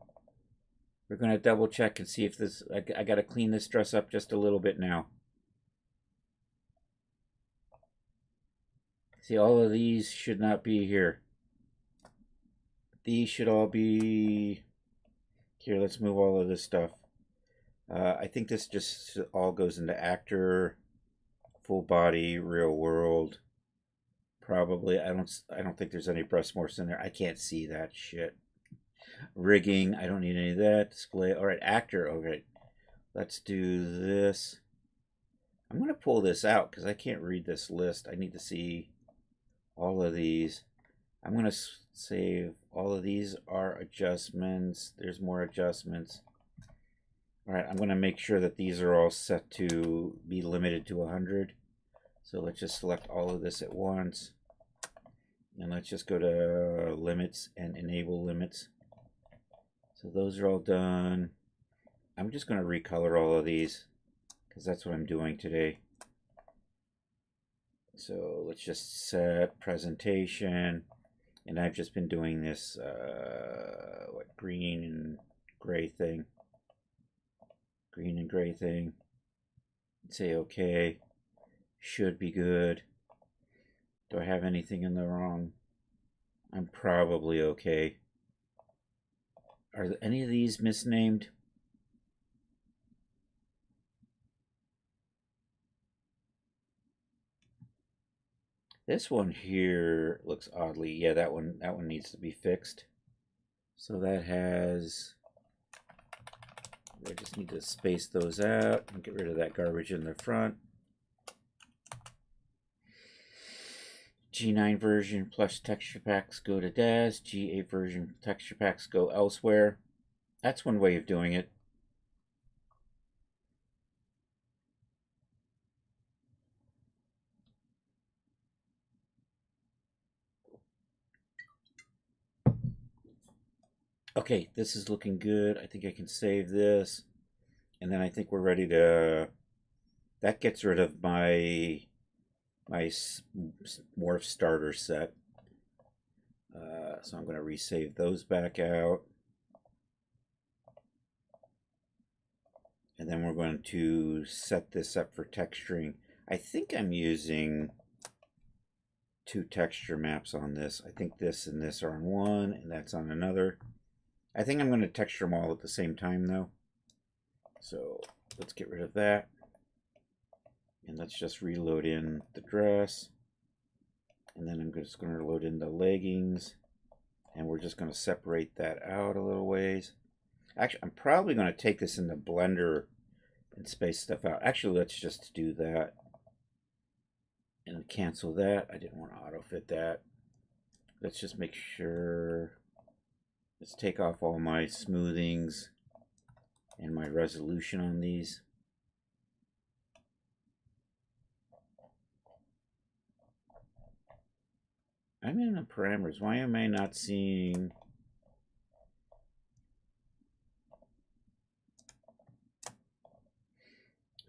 We're going to double check and see if this, I got to clean this dress up just a little bit now. See, all of these should not be here. These should all be here. Let's move all of this stuff. I think this just all goes into actor, full body, real world. Probably. I don't think there's any breast morphs in there. I can't see that shit. Rigging. I don't need any of that. Display. All right, actor. Okay. Let's do this. I'm going to pull this out because I can't read this list. I need to see all of these. I'm going to save all of these are adjustments. There's more adjustments. All right, I'm going to make sure that these are all set to be limited to 100. So let's just select all of this at once. And let's just go to limits and enable limits. So those are all done. I'm just going to recolor all of these because that's what I'm doing today. So let's just set presentation. And I've just been doing this green and gray thing. Green and gray thing. Say okay. Should be good. Do I have anything in the wrong? I'm probably okay. Are any of these misnamed? This one here looks oddly. Yeah, that one needs to be fixed. So that has, I just need to space those out and get rid of that garbage in the front. G9 version plus texture packs go to Daz. G8 version texture packs go elsewhere. That's one way of doing it. Okay, this is looking good. I think I can save this. And then I think we're ready to... That gets rid of my morph starter set. So I'm going to resave those back out. And then we're going to set this up for texturing. I think I'm using 2 texture maps on this. I think this and this are on one, and that's on another. I think I'm going to texture them all at the same time, though. So let's get rid of that. And let's just reload in the dress. And then I'm just going to load in the leggings. And we're just going to separate that out a little ways. Actually, I'm probably going to take this in the Blender and space stuff out. Actually, let's just do that. And cancel that. I didn't want to auto-fit that. Let's just make sure. Let's take off all my smoothings and my resolution on these. I'm in the parameters. Why am I not seeing...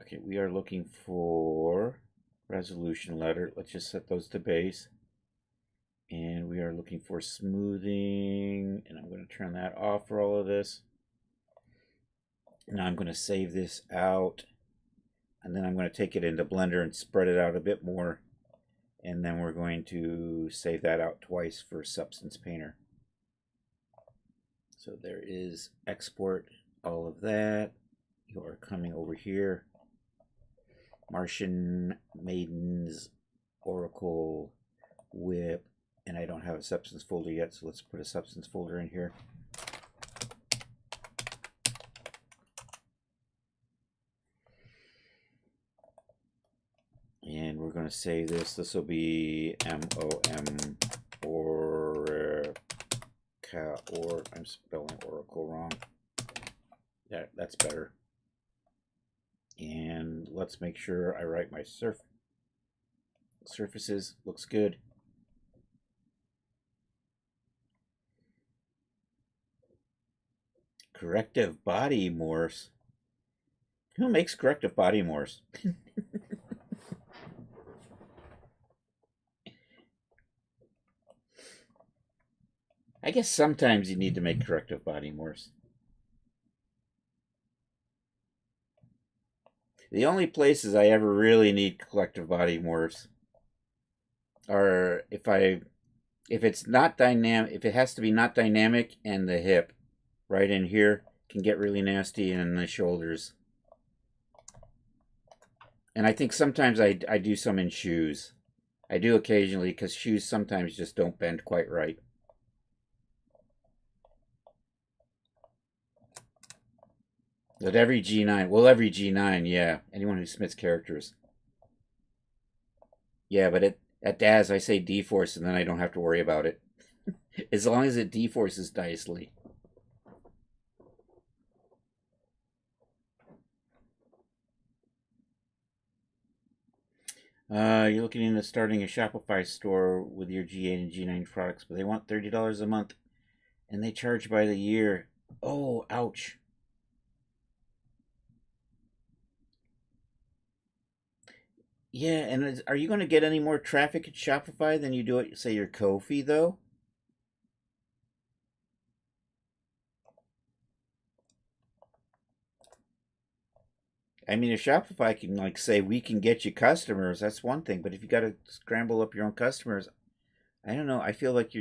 Okay, we are looking for resolution letter. Let's just set those to base. And we are looking for smoothing. And I'm going to turn that off for all of this. Now I'm going to save this out. And then I'm going to take it into Blender and spread it out a bit more. And then we're going to save that out twice for Substance Painter. So there is export all of that. You are coming over here. Martian Maidens, Oracle, Whip, and I don't have a substance folder yet, so let's put a substance folder in here. And we're going to save this. This will be MOM or I'm spelling Oracle wrong. That's better. And let's make sure I write my surfaces. Looks good. Corrective body morphs. Who makes corrective body morphs? I guess sometimes you need to make corrective body morphs. The only places I ever really need collective body morphs are if it's not dynamic, if it has to be not dynamic, and the hip right in here can get really nasty, and the shoulders. And I think sometimes I do some in shoes. I do occasionally, because shoes sometimes just don't bend quite right. But every G9, well, every G9, yeah. Anyone who submits characters. Yeah, but at Daz, I say D-Force, and then I don't have to worry about it. As long as it D-Forces nicely. You're looking into starting a Shopify store with your G8 and G9 products, but they want $30 a month, and they charge by the year. Oh, ouch. Yeah, and are you going to get any more traffic at Shopify than you do at, say, your Ko-fi, though? I mean, if Shopify can, like, say, we can get you customers, that's one thing. But if you got to scramble up your own customers, I don't know. I feel like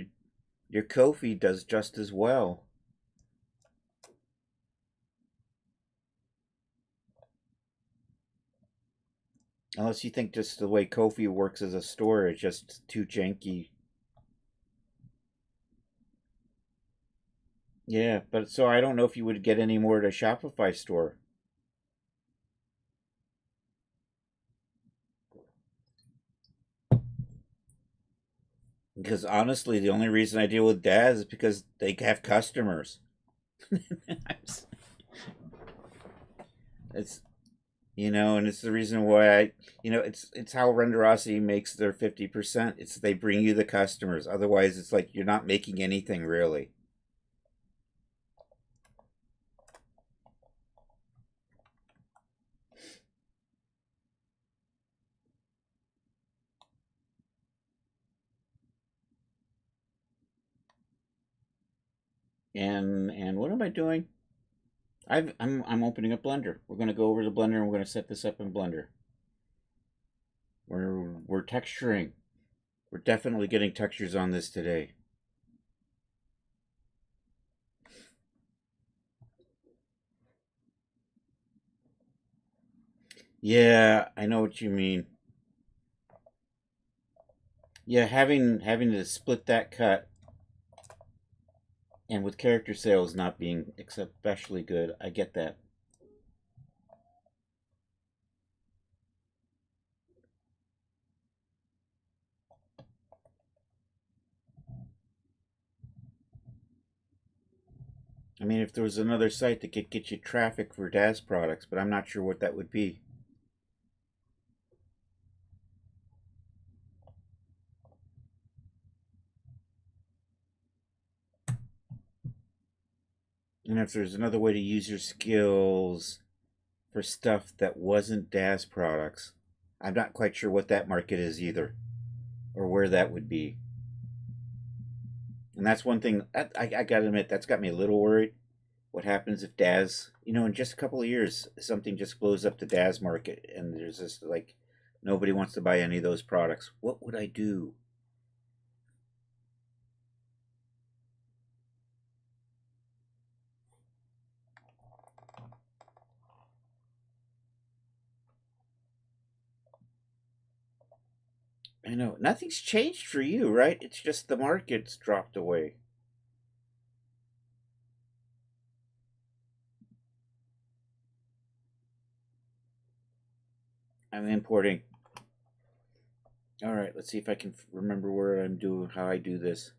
your Ko-fi does just as well. Unless you think just the way Ko-fi works as a store is just too janky. Yeah, but so I don't know if you would get any more at a Shopify store. Because honestly, the only reason I deal with Daz is because they have customers. It's and it's the reason why it's how Renderosity makes their 50%. It's they bring you the customers. Otherwise, it's like you're not making anything really. And what am I doing? I'm opening up Blender. We're gonna go over to Blender and we're gonna set this up in Blender. We're texturing. We're definitely getting textures on this today. Yeah, I know what you mean. Yeah, having to split that cut, and with character sales not being especially good, I get that. I mean, if there was another site that could get you traffic for Daz products, but I'm not sure what that would be. And if there's another way to use your skills for stuff that wasn't Daz products, I'm not quite sure what that market is either, or where that would be. And that's one thing I gotta admit that's got me a little worried. What happens if Daz, in just a couple of years, something just blows up the Daz market, and there's just like nobody wants to buy any of those products? What would I do? I know nothing's changed for you, right? It's just the market's dropped away. I'm importing. All right, let's see if I can remember where I'm doing, how I do this.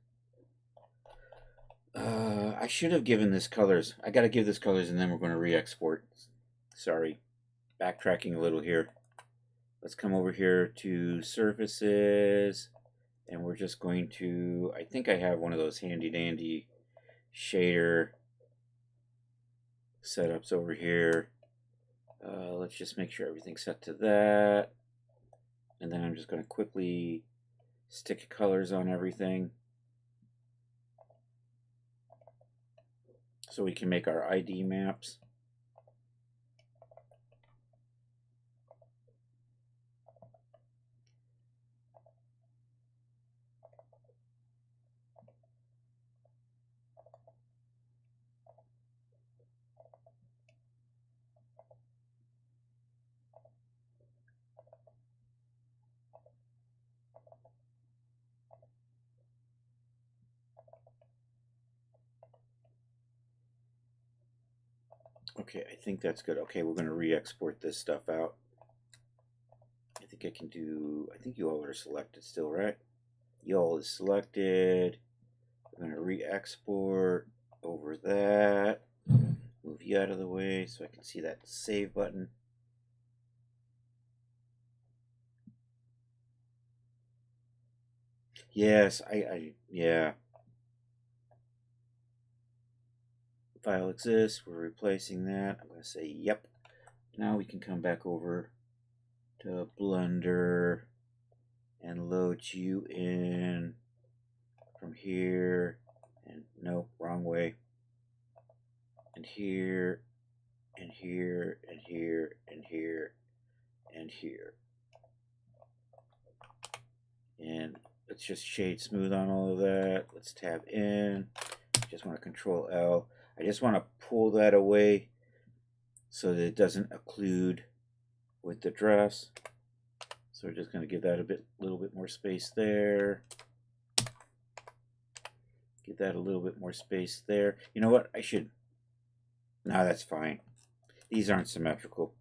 I should have given this colors. I got to give this colors, and then we're going to re-export. Sorry, backtracking a little here. Let's come over here to surfaces, and we're just going to. I think I have one of those handy dandy shader setups over here. Let's just make sure everything's set to that. And then I'm just going to quickly stick colors on everything so we can make our ID maps. Okay, I think that's good. Okay, we're going to re-export this stuff out. I think I can do, I think you all are selected still, right? You all is selected. I'm going to re-export over that. Move you out of the way so I can see that save button. Yes, yeah. File exists, we're replacing that. I'm going to say yep. Now we can come back over to Blender and load you in from here. And nope, wrong way. And here, and here, and here, and here, and here. And let's just shade smooth on all of that. Let's tab in. Just want to Control L. I just want to pull that away so that it doesn't occlude with the dress. So we're just going to give that a little bit more space there. Give that a little bit more space there. You know what? I should. No, that's fine. These aren't symmetrical.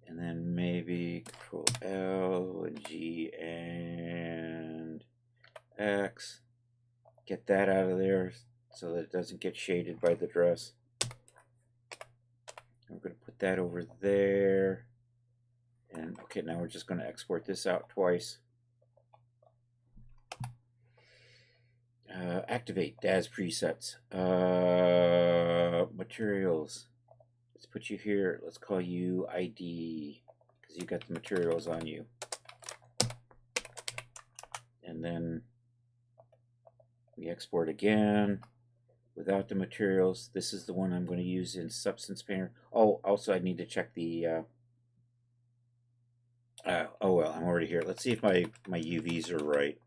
And then maybe Control L and G and X. Get that out of there so that it doesn't get shaded by the dress. We're going to put that over there. And okay, now we're just going to export this out twice. Activate DAZ presets. Materials. Let's put you here. Let's call you ID because you got the materials on you. And then we export again without the materials. This is the one I'm going to use in Substance Painter. Oh, also I need to check the oh well, I'm already here. Let's see if my UVs are right.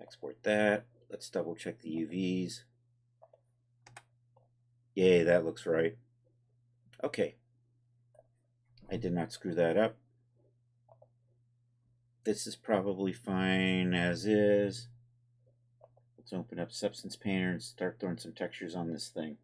Export that. Let's double check the UVs. Yay, that looks right. Okay. I did not screw that up. This is probably fine as is. Let's open up Substance Painter and start throwing some textures on this thing.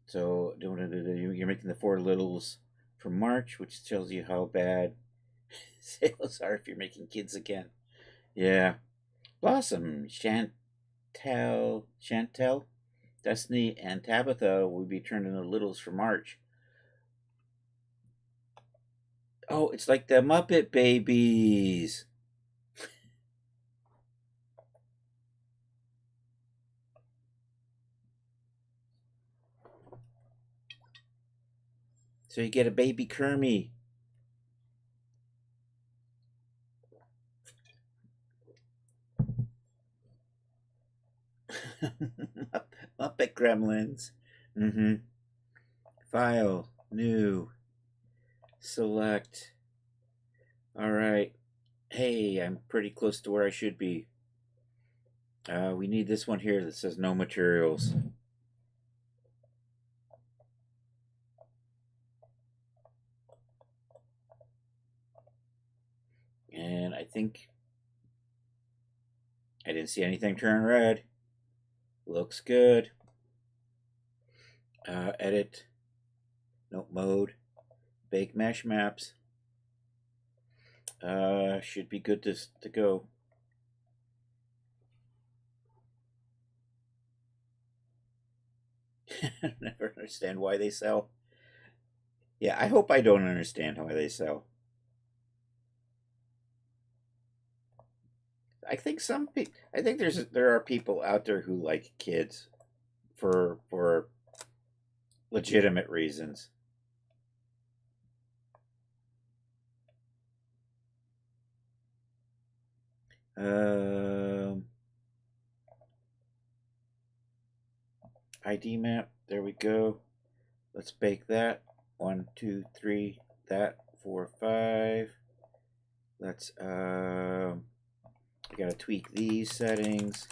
So you're making the 4 littles for March, which tells you how bad sales are if you're making kids again. Yeah. Blossom, Chantel, Destiny, and Tabitha will be turned into littles for March. Oh, it's like the Muppet Babies. So you get a baby Kermie. Muppet Gremlins. File, new, select. All right. Hey, I'm pretty close to where I should be. We need this one here that says no materials. And I think I didn't see anything turn red. Looks good. Edit. Note mode. Bake mesh maps. Should be good to go. Never understand why they sell. Yeah, I hope I don't understand why they sell. I think there are people out there who like kids for legitimate reasons. ID map. There we go. Let's bake that. 1, 2, 3. That 4, 5. Let's I gotta tweak these settings.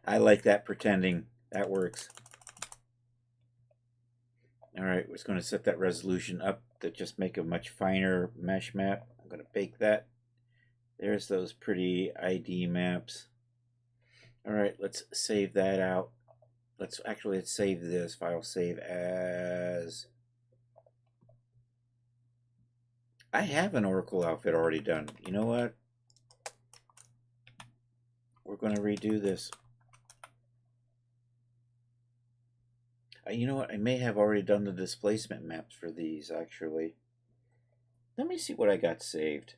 I like that pretending. That works. Alright, we're just going to set that resolution up to just make a much finer mesh map. I'm going to bake that. There's those pretty ID maps. Alright, let's save that out. Let's save this file. Save as... I have an Oracle outfit already done. You know what? We're going to redo this. You know what? I may have already done the displacement maps for these, actually. Let me see what I got saved.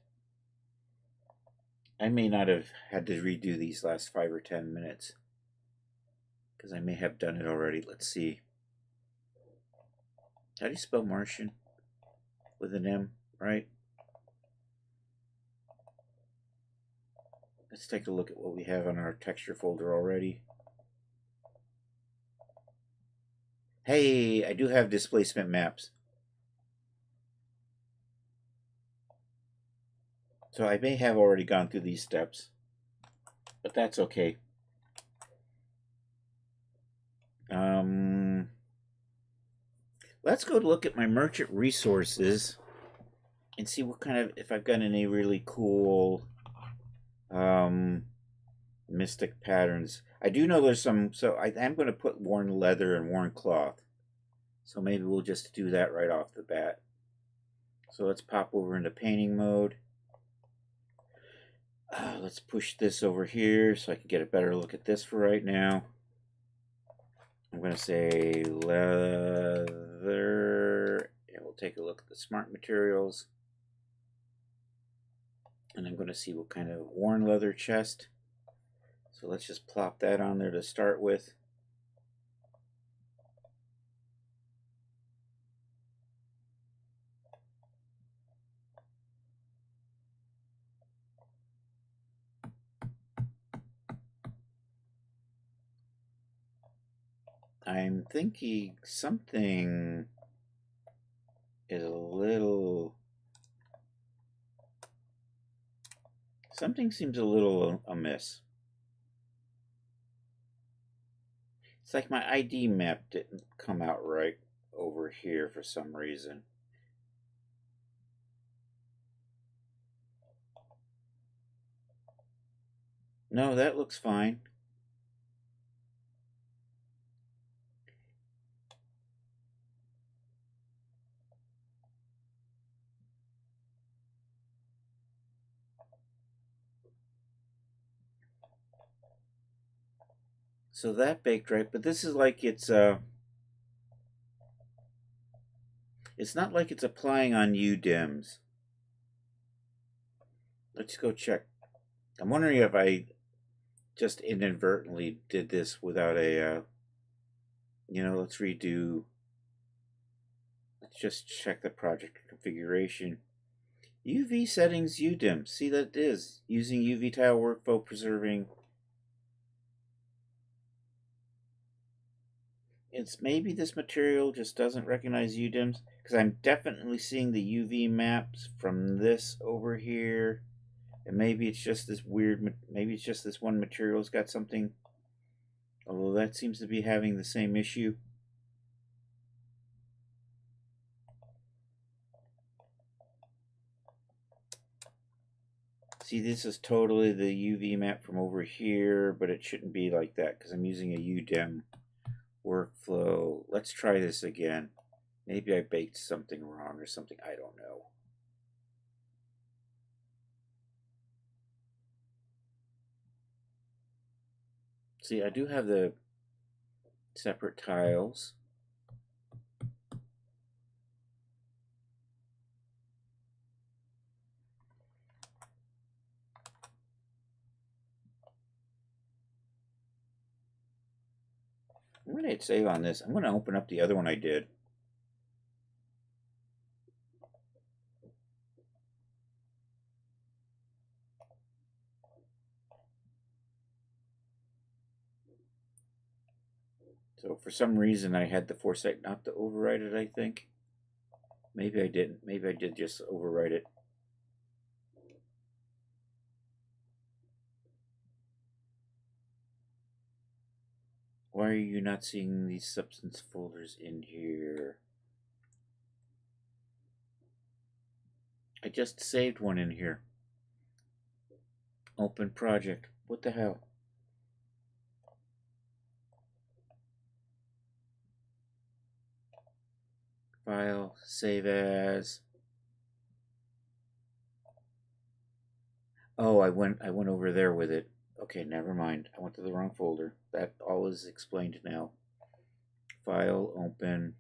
I may not have had to redo these last 5 or 10 minutes. Because I may have done it already. Let's see. How do you spell Martian? With an M, right? Let's take a look at what we have on our texture folder already. Hey, I do have displacement maps. So I may have already gone through these steps, but that's okay. Let's go look at my merchant resources and see what kind of, if I've got any really cool mystic patterns. I do know there's some, so I am going to put worn leather and worn cloth. So maybe we'll just do that right off the bat. So let's pop over into painting mode. Let's push this over here so I can get a better look at this for right now. I'm going to say leather, and we'll take a look at the smart materials. And I'm going to see what kind of worn leather chest. So let's just plop that on there to start with. I'm thinking something is a little, something seems a little amiss. It's like my ID map didn't come out right over here for some reason. No, that looks fine. So that baked right, but this is like it's not like it's applying on UDIMs. Let's go check. I'm wondering if I just inadvertently did this without a, let's redo. Let's just check the project configuration. UV settings UDIM. See, that is using UV tile workflow preserving. It's maybe this material just doesn't recognize UDIMs, because I'm definitely seeing the UV maps from this over here. And maybe it's just this weird, maybe it's just this one material's got something. Although that seems to be having the same issue. See, this is totally the UV map from over here, but it shouldn't be like that because I'm using a UDIM workflow. Let's try this again. Maybe I baked something wrong or something. I don't know. See, I do have the separate tiles. I'm going to hit save on this. I'm going to open up the other one I did. So for some reason I had the foresight not to overwrite it, I think. Maybe I didn't. Maybe I did just overwrite it. Why are you not seeing these substance folders in here? I just saved one in here. Open project. What the hell? File, save as. Oh, I went over there with it. Okay, never mind. I went to the wrong folder. That all is explained now. File, open.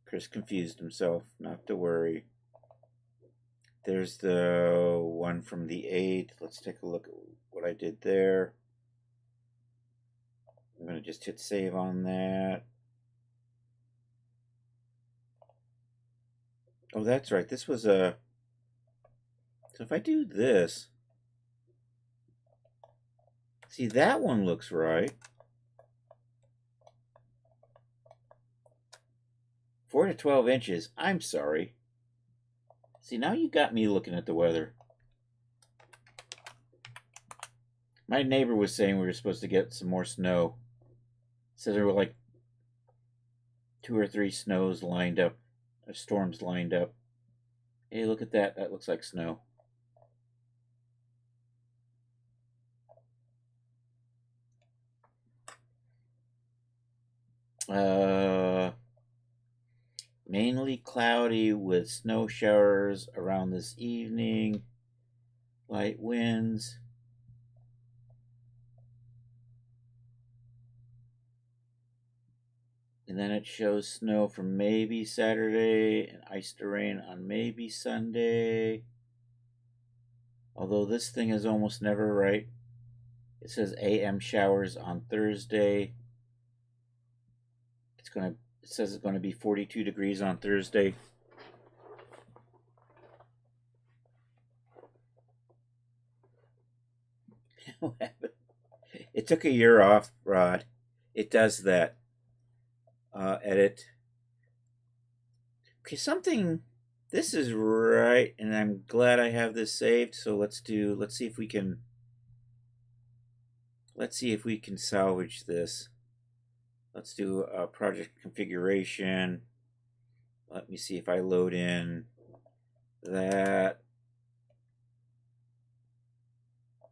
Chris confused himself. Not to worry. There's the one from the 8th. Let's take a look at what I did there. I'm going to just hit save on that. Oh, that's right. This was a... So if I do this... See, that one looks right. 4 to 12 inches. I'm sorry. See, now you got me looking at the weather. My neighbor was saying we were supposed to get some more snow. So there were like 2 or 3 snows lined up, or storms lined up. Hey, look at that. That looks like snow. Mainly cloudy with snow showers around this evening. Light winds. And then it shows snow for maybe Saturday and ice to rain on maybe Sunday. Although this thing is almost never right. It says AM showers on Thursday. It says it's gonna be 42 degrees on Thursday. It took a year off, Rod. It does that. Edit. Okay, something. This is right, and I'm glad I have this saved. So let's see if we can. Let's see if we can salvage this. Let's do a project configuration. Let me see if I load in that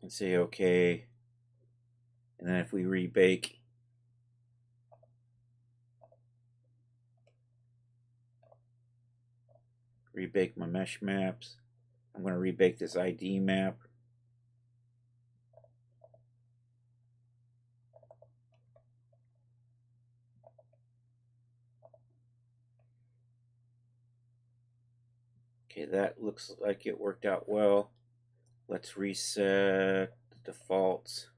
and say okay. And then if we rebake, my mesh maps. I'm going to rebake this ID map. Okay, that looks like it worked out well. Let's reset the defaults.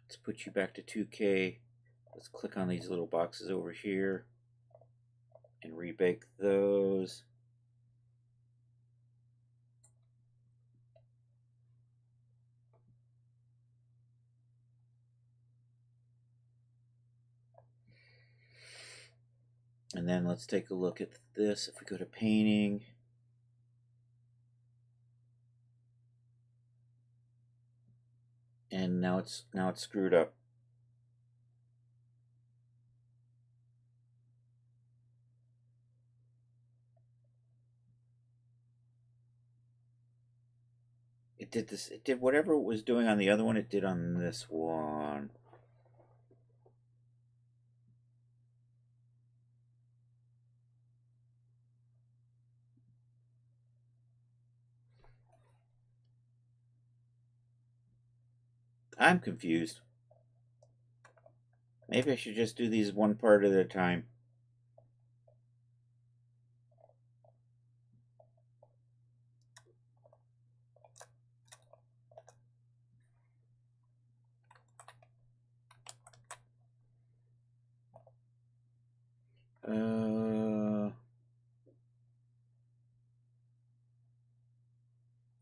Let's put you back to 2K. Let's click on these little boxes over here and rebake those. And then let's take a look at this. If we go to painting, and now it's screwed up. It did this. It did whatever it was doing on the other one. It did on this one. I'm confused. Maybe I should just do these one part at a time.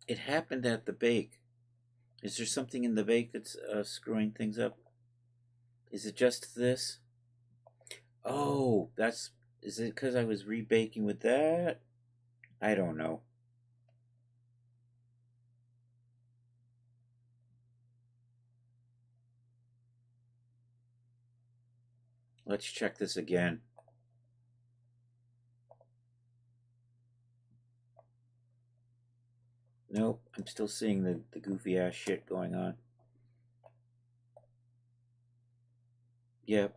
It happened at the bake. Is there something in the bake that's screwing things up? Is it just this? Oh, is it because I was rebaking with that? I don't know. Let's check this again. Nope, I'm still seeing the goofy ass shit going on. Yep.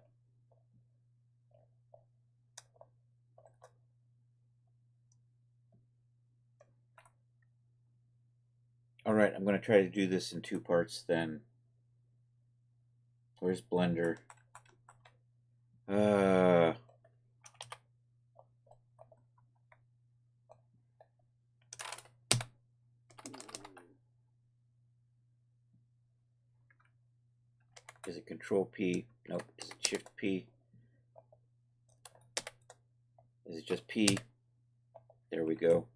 Alright, I'm going to try to do this in 2 parts then. Where's Blender? Is it Control P? Nope. Is it Shift P? Is it just P? There we go.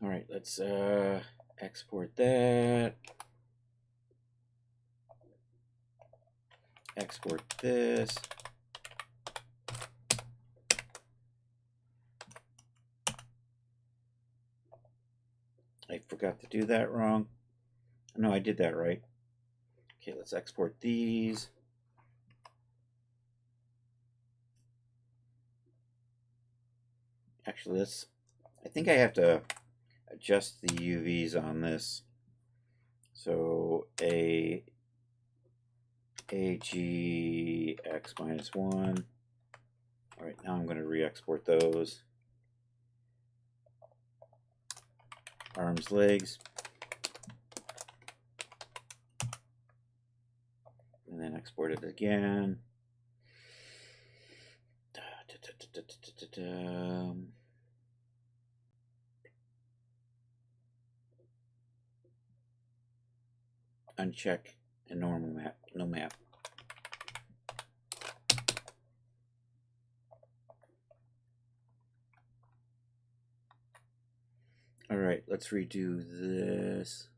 All right, let's export that. Export this. I forgot to do that wrong. No, I did that right. Okay, let's export these. Actually, I think I have to adjust the UVs on this. So AG X minus 1. All right, now I'm going to re-export those. Arms, legs. And then export it again. Uncheck and normal map, no map. All right, let's redo this.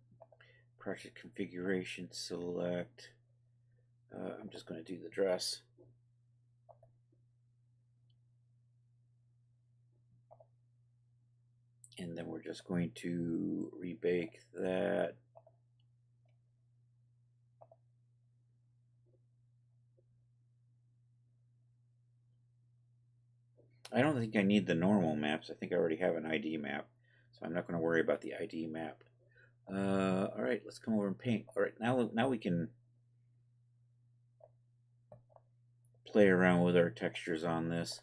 Project configuration, select. I'm just going to do the dress. And then we're just going to rebake that. I don't think I need the normal maps. I think I already have an ID map, so I'm not going to worry about the ID map. All right, let's come over and paint. All right, now we can play around with our textures on this.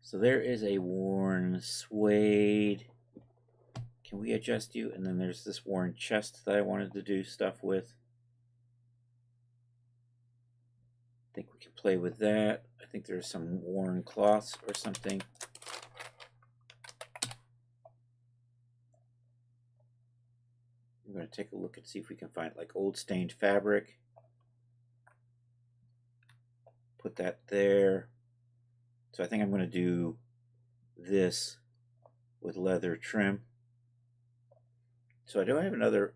So there is a worn suede. Can we adjust you? And then there's this worn chest that I wanted to do stuff with. I think we can play with that. I think there's some worn cloths or something. I'm going to take a look and see if we can find like old stained fabric. Put that there. So I think I'm going to do this with leather trim. So I do have another.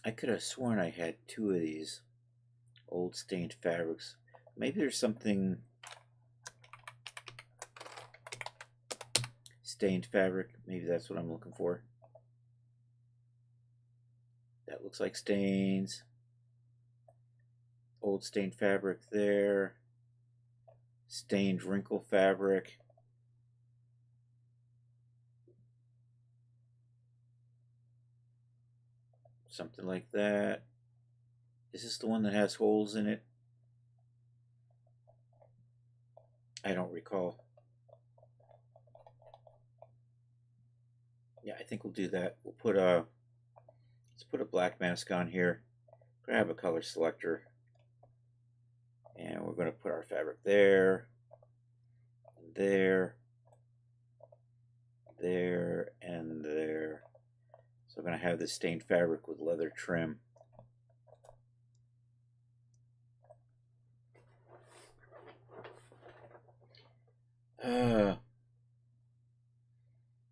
I could have sworn I had two of these old stained fabrics. Maybe there's something stained fabric. Maybe that's what I'm looking for. That looks like stains. Old stained fabric there. Stained wrinkle fabric. Something like that. Is this the one that has holes in it? I don't recall. Yeah, I think we'll do that. We'll put let's put a black mask on here. Grab a color selector. And we're going to put our fabric there, there, there, and there. So we're going to have this stained fabric with leather trim.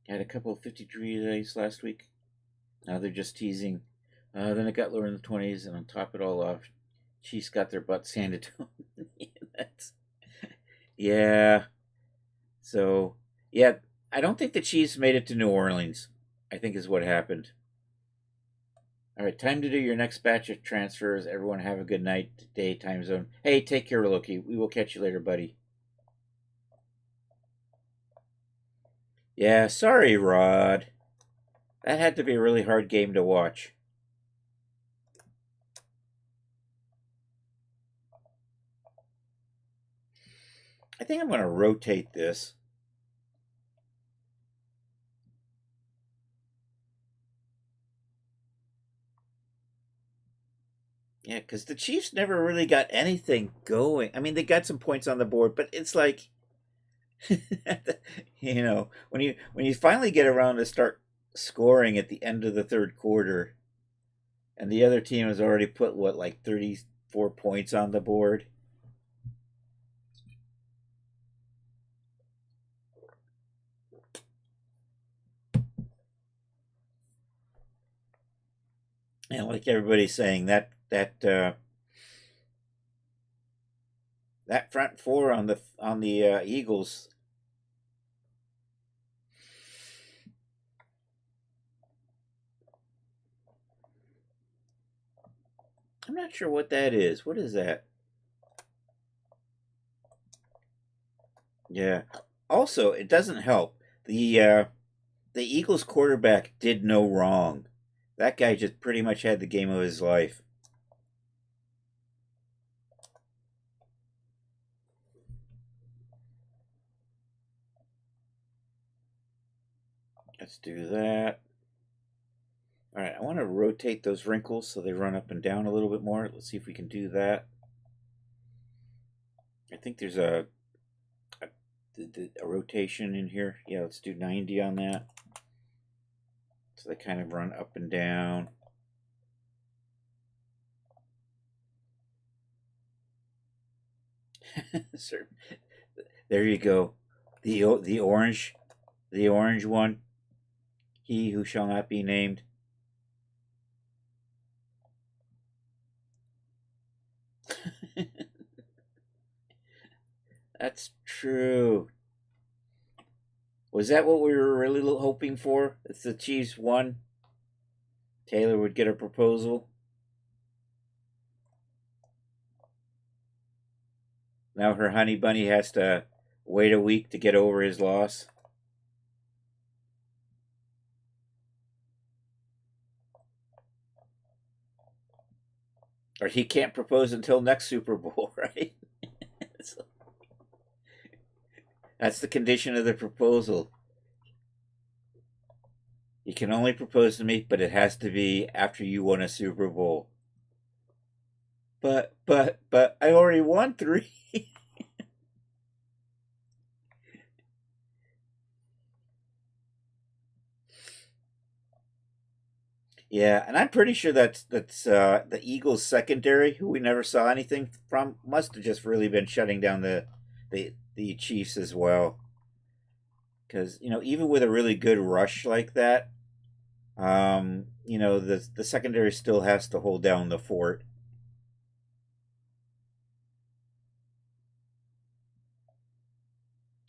Had a couple of 50-degree days last week. Now they're just teasing. Then it got lower in the 20s, and on top of it all off, Chiefs got their butts handed to them. Yeah. So, yeah, I don't think the Chiefs made it to New Orleans, I think is what happened. All right, time to do your next batch of transfers. Everyone have a good night, day, time zone. Hey, take care, Loki. We will catch you later, buddy. Yeah, sorry, Rod. That had to be a really hard game to watch. I think I'm going to rotate this. Yeah, because the Chiefs never really got anything going. I mean, they got some points on the board, but it's like, when you finally get around to start scoring at the end of the third quarter, and the other team has already put what, like 34 points on the board. And like everybody's saying, that That front four on the Eagles. I'm not sure what that is. What is that? Yeah. Also, it doesn't help. The Eagles quarterback did no wrong. That guy just pretty much had the game of his life. Let's do that. All right, I want to rotate those wrinkles so they run up and down a little bit more. Let's see if we can do that. I think there's a rotation in here. Yeah, let's do 90 on that. So they kind of run up and down. There you go. The orange one. He who shall not be named. That's true. Was that what we were really hoping for? If the Chiefs won, Taylor would get a proposal. Now her honey bunny has to wait a week to get over his loss. Or he can't propose until next Super Bowl, right? That's the condition of the proposal. You can only propose to me, but it has to be after you won a Super Bowl. But I already won 3. Yeah, and I'm pretty sure that's the Eagles secondary, who we never saw anything from, must have just really been shutting down the Chiefs as well. Because even with a really good rush like that, the secondary still has to hold down the fort.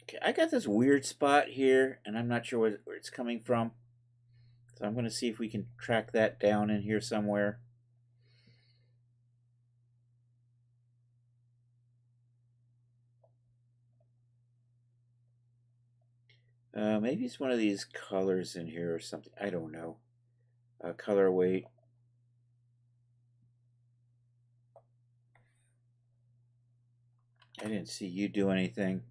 Okay, I got this weird spot here, and I'm not sure where it's coming from. So I'm going to see if we can track that down in here somewhere. Maybe it's one of these colors in here or something. I don't know. Color weight. I didn't see you do anything.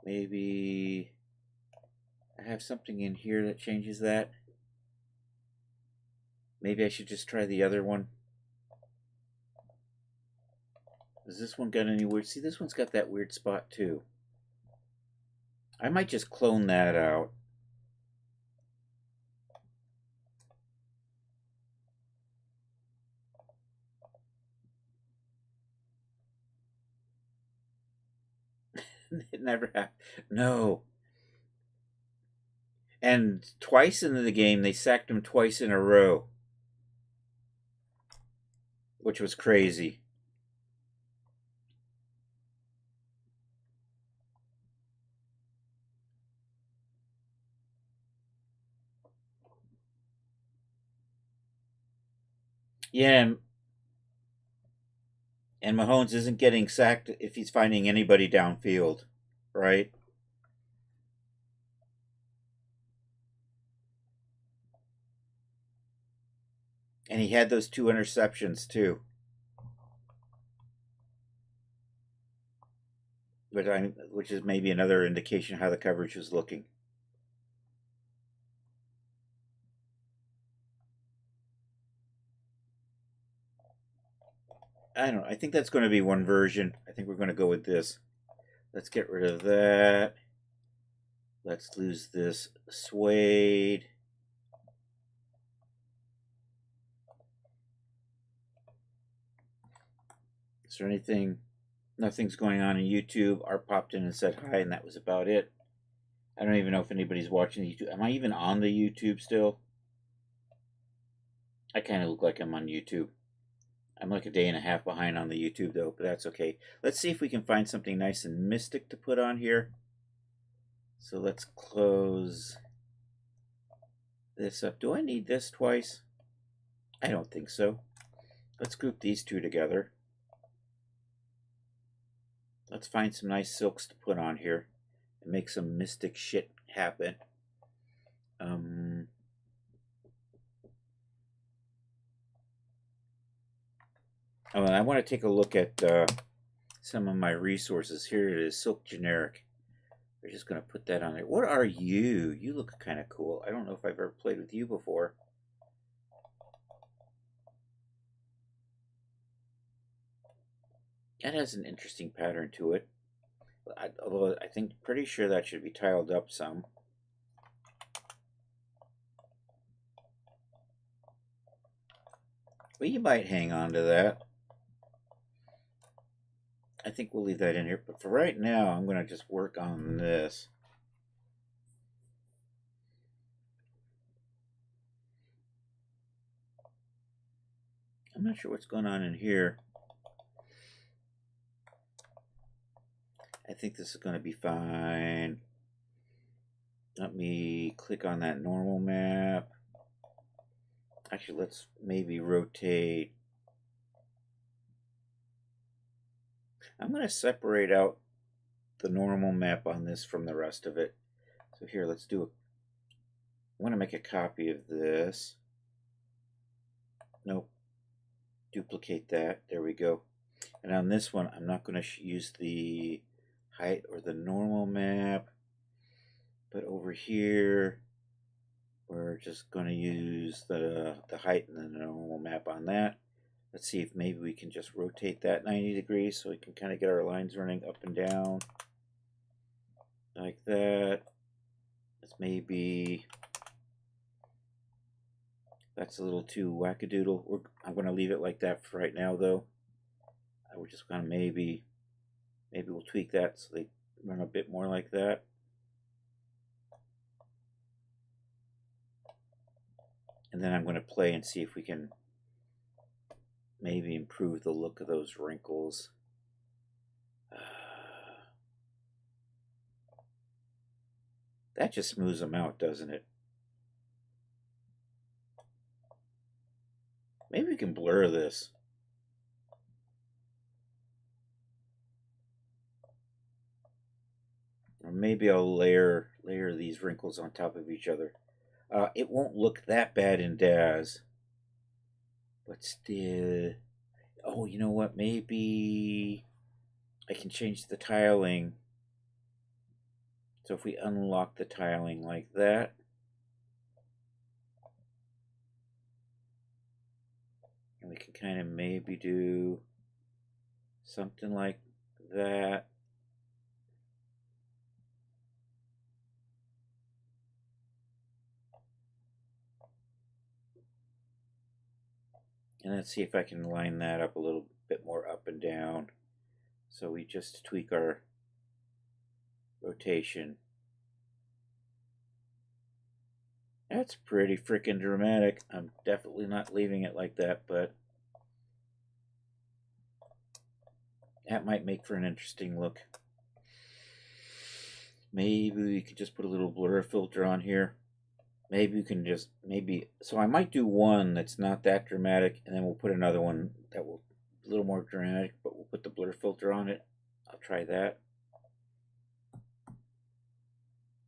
Maybe I have something in here that changes that. Maybe I should just try the other one. Has this one got any weird? See, this one's got that weird spot too. I might just clone that out. It never happened. No. And twice in the game, they sacked him twice in a row, which was crazy. Yeah, and Mahomes isn't getting sacked if he's finding anybody downfield, right? And he had those 2 interceptions too. Which is maybe another indication how the coverage was looking. I don't know. I think that's going to be one version. I think we're going to go with this. Let's get rid of that. Let's lose this suede. Is there anything? Nothing's going on in YouTube. Art popped in and said hi, and that was about it. I don't even know if anybody's watching the YouTube. Am I even on the YouTube still? I kind of look like I'm on YouTube. I'm like a day and a half behind on the YouTube though, but that's okay. Let's see if we can find something nice and mystic to put on here. So let's close this up. Do I need this twice? I don't think so. Let's group these two together. Let's find some nice silks to put on here and make some mystic shit happen. Oh, and I want to take a look at some of my resources. Here it is, Silk Generic. We're just going to put that on there. What are you? You look kind of cool. I don't know if I've ever played with you before. That has an interesting pattern to it. Although I think pretty sure that should be tiled up some. Well, you might hang on to that. I think we'll leave that in here. But for right now, I'm going to just work on this. I'm not sure what's going on in here. I think this is going to be fine. Let me click on that normal map. Actually, let's maybe rotate. I'm going to separate out the normal map on this from the rest of it. So here, let's do it. I'm going to make a copy of this. Nope. Duplicate that. There we go. And on this one, I'm not going to use the height or the normal map. But over here, we're just going to use the height and the normal map on that. Let's see if maybe we can just rotate that 90 degrees so we can kind of get our lines running up and down. Like that. Let's maybe... That's a little too wackadoodle. I'm going to leave it like that for right now, though. We're just going to maybe we'll tweak that so they run a bit more like that. And then I'm going to play and see if we can maybe improve the look of those wrinkles. That just smooths them out, doesn't it? Maybe we can blur this. Or maybe I'll layer these wrinkles on top of each other. It won't look that bad in Daz. But still... Oh, you know what? Maybe I can change the tiling. So if we unlock the tiling like that, and we can kind of maybe do something like that. And let's see if I can line that up a little bit more up and down. So we just tweak our rotation. That's pretty freaking dramatic. I'm definitely not leaving it like that, but that might make for an interesting look. Maybe we could just put a little blur filter on here. Maybe we can just, so I might do one that's not that dramatic, and then we'll put another one that will a little more dramatic, but we'll put the blur filter on it. I'll try that.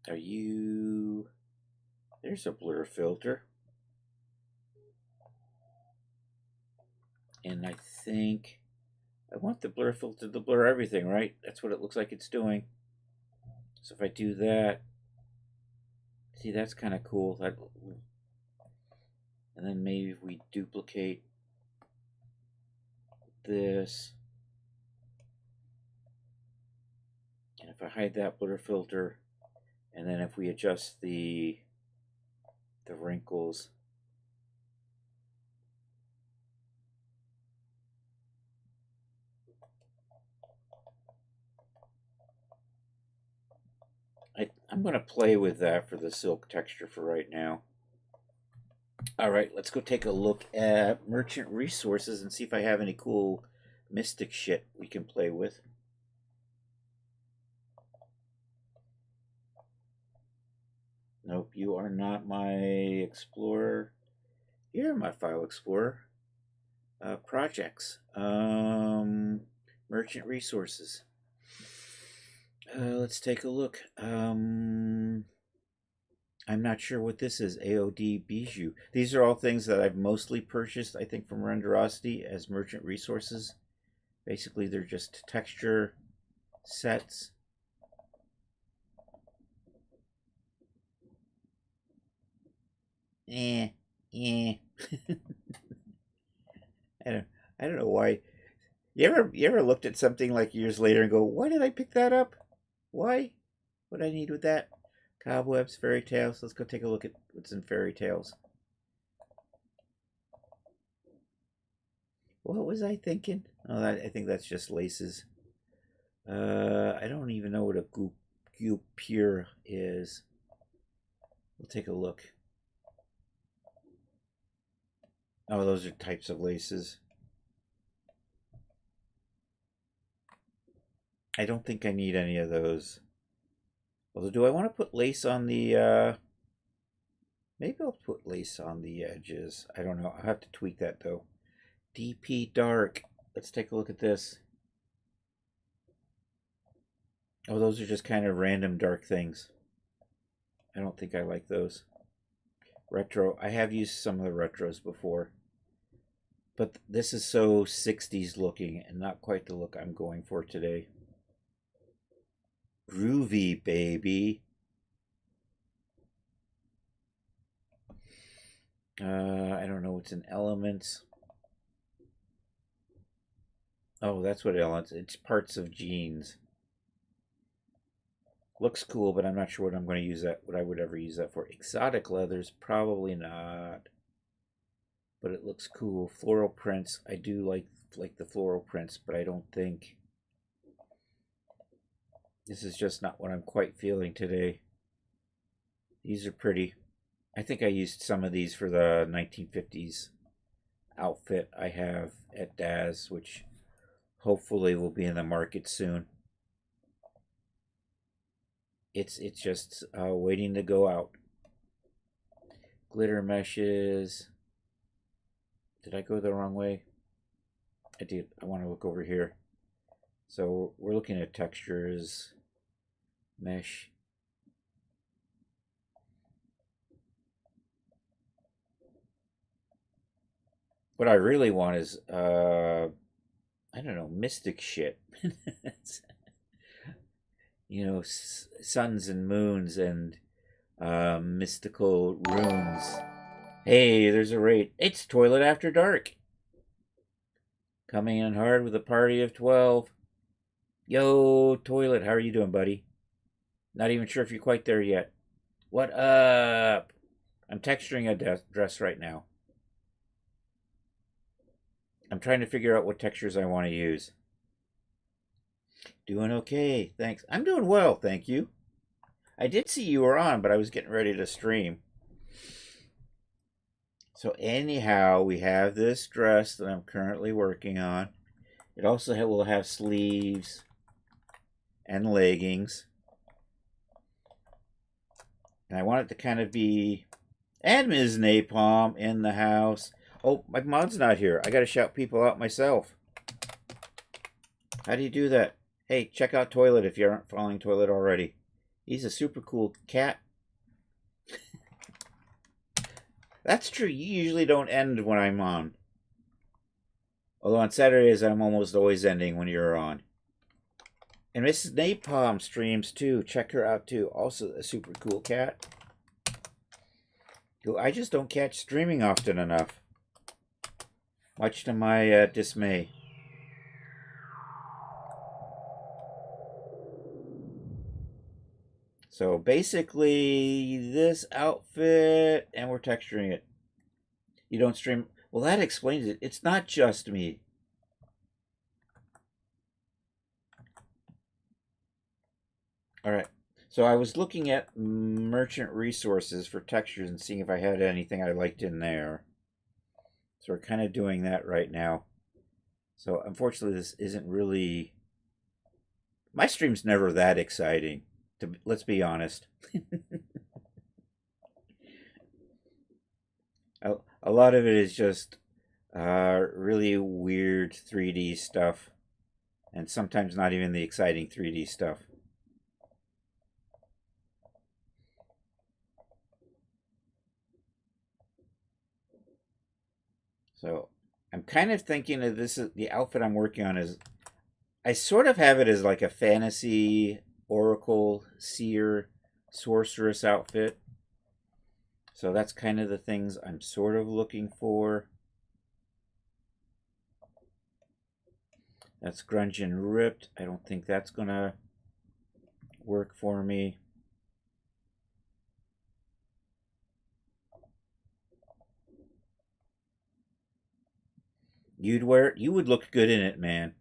Are you... There's a blur filter. And I think I want the blur filter to blur everything, right? That's what it looks like it's doing. So if I do that, see, that's kind of cool. And then maybe if we duplicate this, and if I hide that blur filter, and then if we adjust the wrinkles, I'm going to play with that for the silk texture for right now. All right, let's go take a look at Merchant Resources and see if I have any cool mystic shit we can play with. Nope, you are not my explorer. You're my file explorer. Projects. Merchant Resources. Let's take a look. I'm not sure what this is. AOD Bijou. These are all things that I've mostly purchased, I think, from Renderosity as Merchant Resources. Basically, they're just texture sets. Eh. I don't I don't know why. You ever looked at something like years later and go, why did I pick that up? Why? What I need with that? Cobwebs, fairy tales. Let's go take a look at what's in fairy tales. What was I thinking? Oh, I think that's just laces. I don't even know what a guipure is. We'll take a look. Oh, those are types of laces. I don't think I need any of those. Although, do I want to put lace on the, maybe I'll put lace on the edges. I don't know. I'll have to tweak that, though. DP Dark. Let's take a look at this. Oh, those are just kind of random dark things. I don't think I like those. Retro. I have used some of the retros before. But this is so 60s looking and not quite the look I'm going for today. Groovy, baby. I don't know what's in elements. Oh, that's what elements. It's parts of jeans. Looks cool, but I'm not sure what I'm going to use that. What I would ever use that for. Exotic leathers, probably not. But it looks cool. Floral prints. I do like the floral prints, but I don't think this is just not what I'm quite feeling today. These are pretty. I think I used some of these for the 1950s outfit I have at Daz, which hopefully will be in the market soon. It's just waiting to go out. Glitter meshes. Did I go the wrong way? I did. I want to look over here. So we're looking at textures, mesh. What I really want is, I don't know, mystic shit. You know, suns and moons and mystical runes. Hey, there's a raid. It's Toilet After Dark. Coming in hard with a party of 12. Yo, Toilet, how are you doing, buddy? Not even sure if you're quite there yet. What up? I'm texturing a dress right now. I'm trying to figure out what textures I want to use. Doing okay, thanks. I'm doing well, thank you. I did see you were on, but I was getting ready to stream. So anyhow, we have this dress that I'm currently working on. It also will have sleeves and leggings. And I want it to kind of be... And Ms. Napalm in the house. Oh, my mod's not here. I gotta shout people out myself. How do you do that? Hey, check out Toilet if you aren't following Toilet already. He's a super cool cat. That's true. You usually don't end when I'm on. Although on Saturdays, I'm almost always ending when you're on. And Mrs. Napalm streams too. Check her out too. Also a super cool cat. Who I just don't catch streaming often enough. Much to my dismay. So basically, this outfit, and we're texturing it. You don't stream. Well, that explains it. It's not just me. All right. So I was looking at merchant resources for textures and seeing if I had anything I liked in there. So we're kind of doing that right now. So unfortunately, this isn't really. My stream's never that exciting. Let's be honest. A lot of it is just really weird 3D stuff, and sometimes not even the exciting 3D stuff. So I'm kind of thinking of this is the outfit I'm working on is I sort of have it as like a fantasy oracle seer sorceress outfit. So that's kind of the things I'm sort of looking for. That's grunge and ripped. I don't think that's gonna work for me. You'd wear it. You would look good in it, man.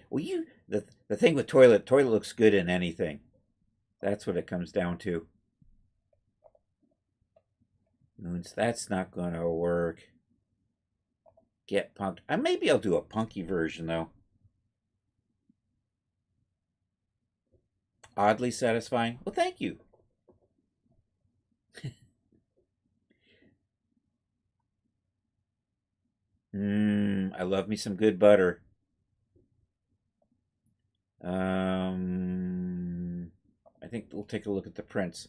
Well, the thing with toilet looks good in anything. That's what it comes down to. Moons, that's not gonna work. Get punked. Maybe I'll do a punky version though. Oddly satisfying. Well, thank you. I love me some good butter. I think we'll take a look at the prints.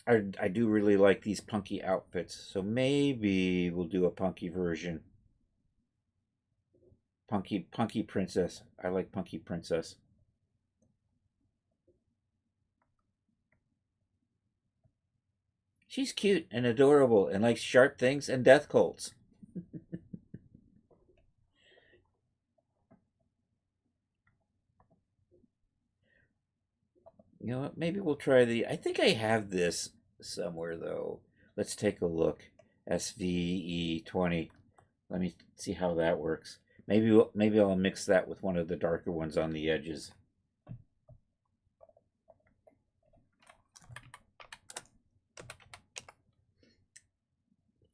I do really like these punky outfits, so maybe we'll do a punky version. Punky princess. I like punky princess. She's cute and adorable and likes sharp things and death cults. You know what? Maybe we'll try the. I think I have this somewhere though. Let's take a look. SVE20. Let me see how that works. Maybe I'll mix that with one of the darker ones on the edges.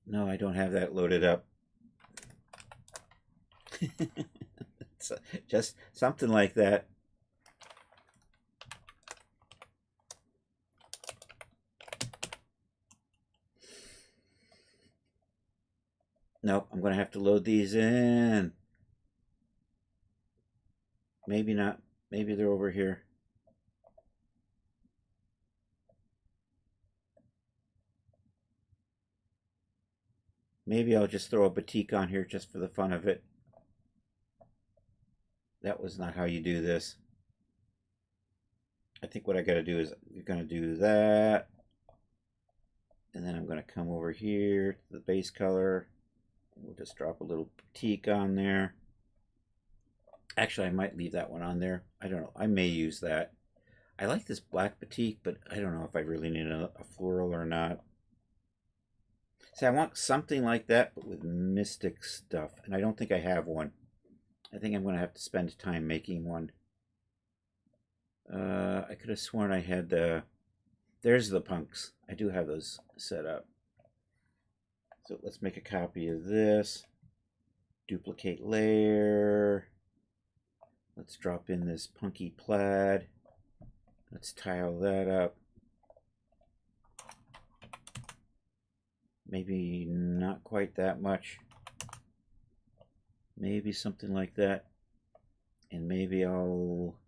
No, I don't have that loaded up. Just something like that. Nope, I'm going to have to load these in. Maybe not. Maybe they're over here. Maybe I'll just throw a batik on here just for the fun of it. That was not how you do this. I think what I got to do is you're going to do that. And then I'm going to come over here to the base color. We'll just drop a little batik on there. Actually, I might leave that one on there. I don't know. I may use that. I like this black batik, but I don't know if I really need a floral or not. See, I want something like that, but with mystic stuff. And I don't think I have one. I think I'm going to have to spend time making one. I could have sworn I had the... There's the punks. I do have those set up. So let's make a copy of this. Duplicate layer. Let's drop in this punky plaid. Let's tile that up. Maybe not quite that much. Maybe something like that. And maybe I'll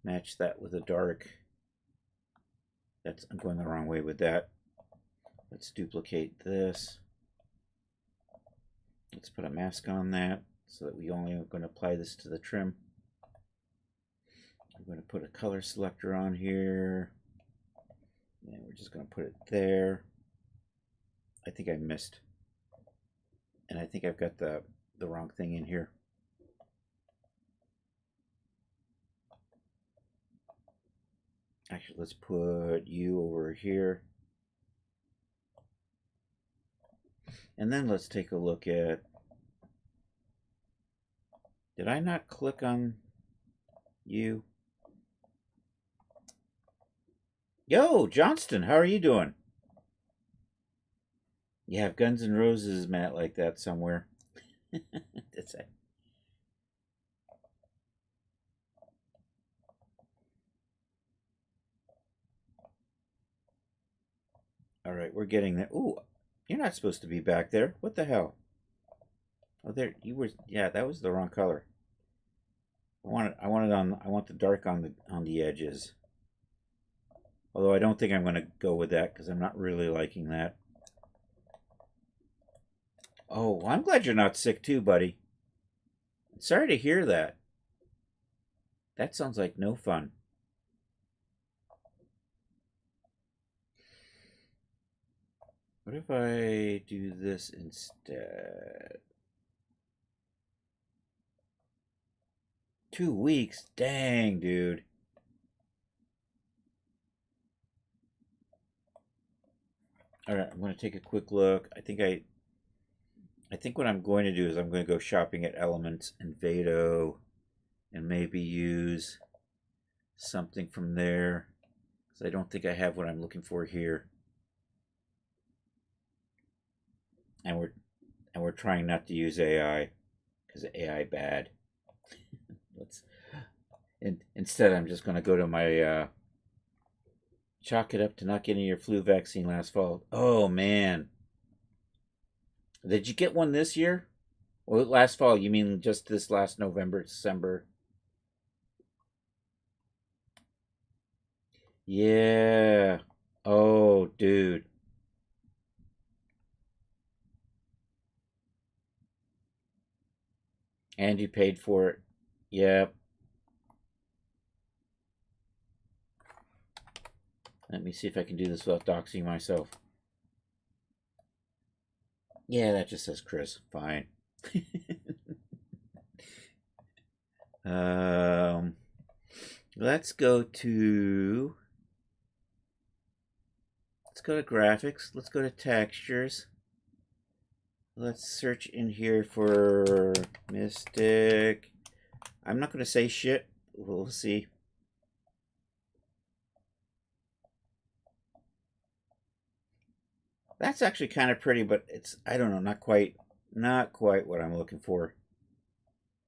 match that with a dark. I'm going the wrong way with that. Let's duplicate this. Let's put a mask on that so that we only are going to apply this to the trim. I'm going to put a color selector on here. And we're just going to put it there. I think I missed. And I think I've got the wrong thing in here. Actually, let's put you over here. And then let's take a look at... Did I not click on you? Yo, Johnston, how are you doing? You have Guns N' Roses mat like that somewhere. That's it. All right, we're getting there. Ooh, you're not supposed to be back there. What the hell? Oh, there you were. Yeah, that was the wrong color. I want the dark on the edges. Although I don't think I'm going to go with that because I'm not really liking that. Oh, well, I'm glad you're not sick too, buddy. Sorry to hear that. That sounds like no fun. What if I do this instead? 2 weeks? Dang, dude. All right, I'm going to take a quick look. I think what I'm going to do is I'm going to go shopping at Elements and Vado and maybe use something from there because I don't think I have what I'm looking for here. And we're trying not to use AI because AI bad. Let's instead I'm just going to go to my chalk it up to not getting your flu vaccine last fall. Oh man. Did you get one this year? Well, last fall, you mean just this last November, December? Yeah. Oh, dude. And you paid for it. Yep. Let me see if I can do this without doxing myself. Yeah, that just says Chris. Fine. um, let's go to graphics. Let's go to textures. Let's search in here for Mystic. I'm not going to say shit. We'll see. That's actually kind of pretty, but it's, I don't know, not quite what I'm looking for.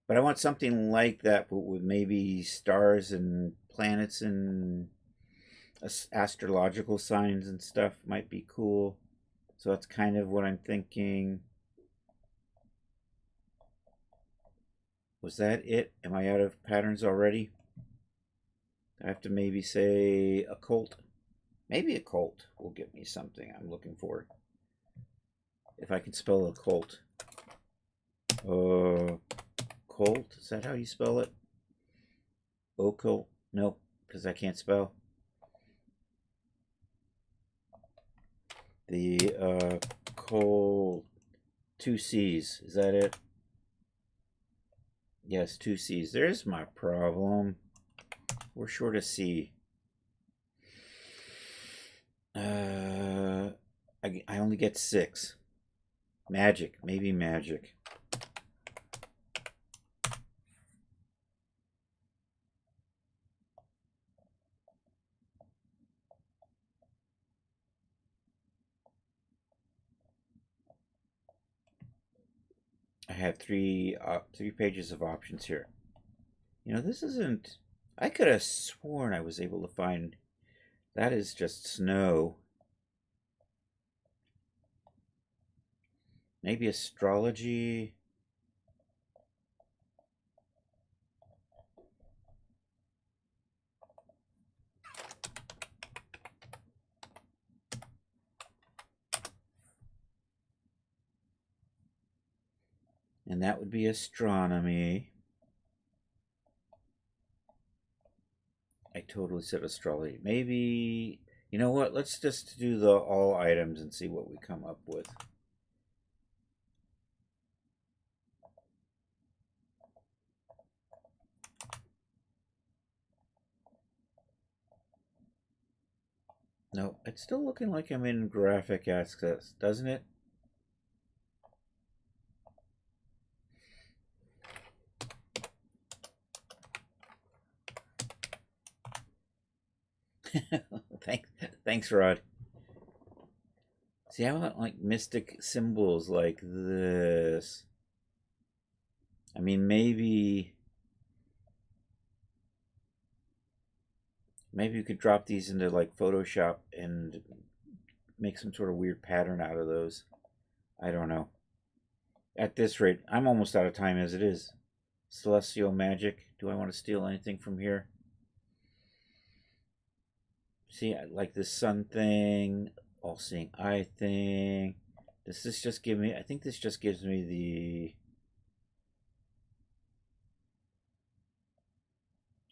But I want something like that, but with maybe stars and planets and astrological signs and stuff might be cool. So that's kind of what I'm thinking. Was that it? Am I out of patterns already? I have to maybe say occult. Maybe occult will get me something I'm looking for. If I can spell occult. Colt? Is that how you spell it? Occult? Nope, because I can't spell. The Colt. 2 C's. Is that it? Yes, 2 C's. There's my problem. We're short a C. I only get 6. Magic. Maybe magic. I have three pages of options here. You know, this isn't. I could have sworn I was able to find. That is just snow. Maybe astrology. And that would be astronomy. I totally said astrology. Maybe, you know what? Let's just do the all items and see what we come up with. No, it's still looking like I'm in graphic access, doesn't it? Thanks. Thanks, Rod. See, I want like mystic symbols like this. I mean, maybe we could drop these into like Photoshop and make some sort of weird pattern out of those. I don't know. At this rate, I'm almost out of time as it is. Celestial Magic. Do I want to steal anything from here? See, I like this sun thing, all-seeing eye thing. Does this just give me, I think this just gives me the,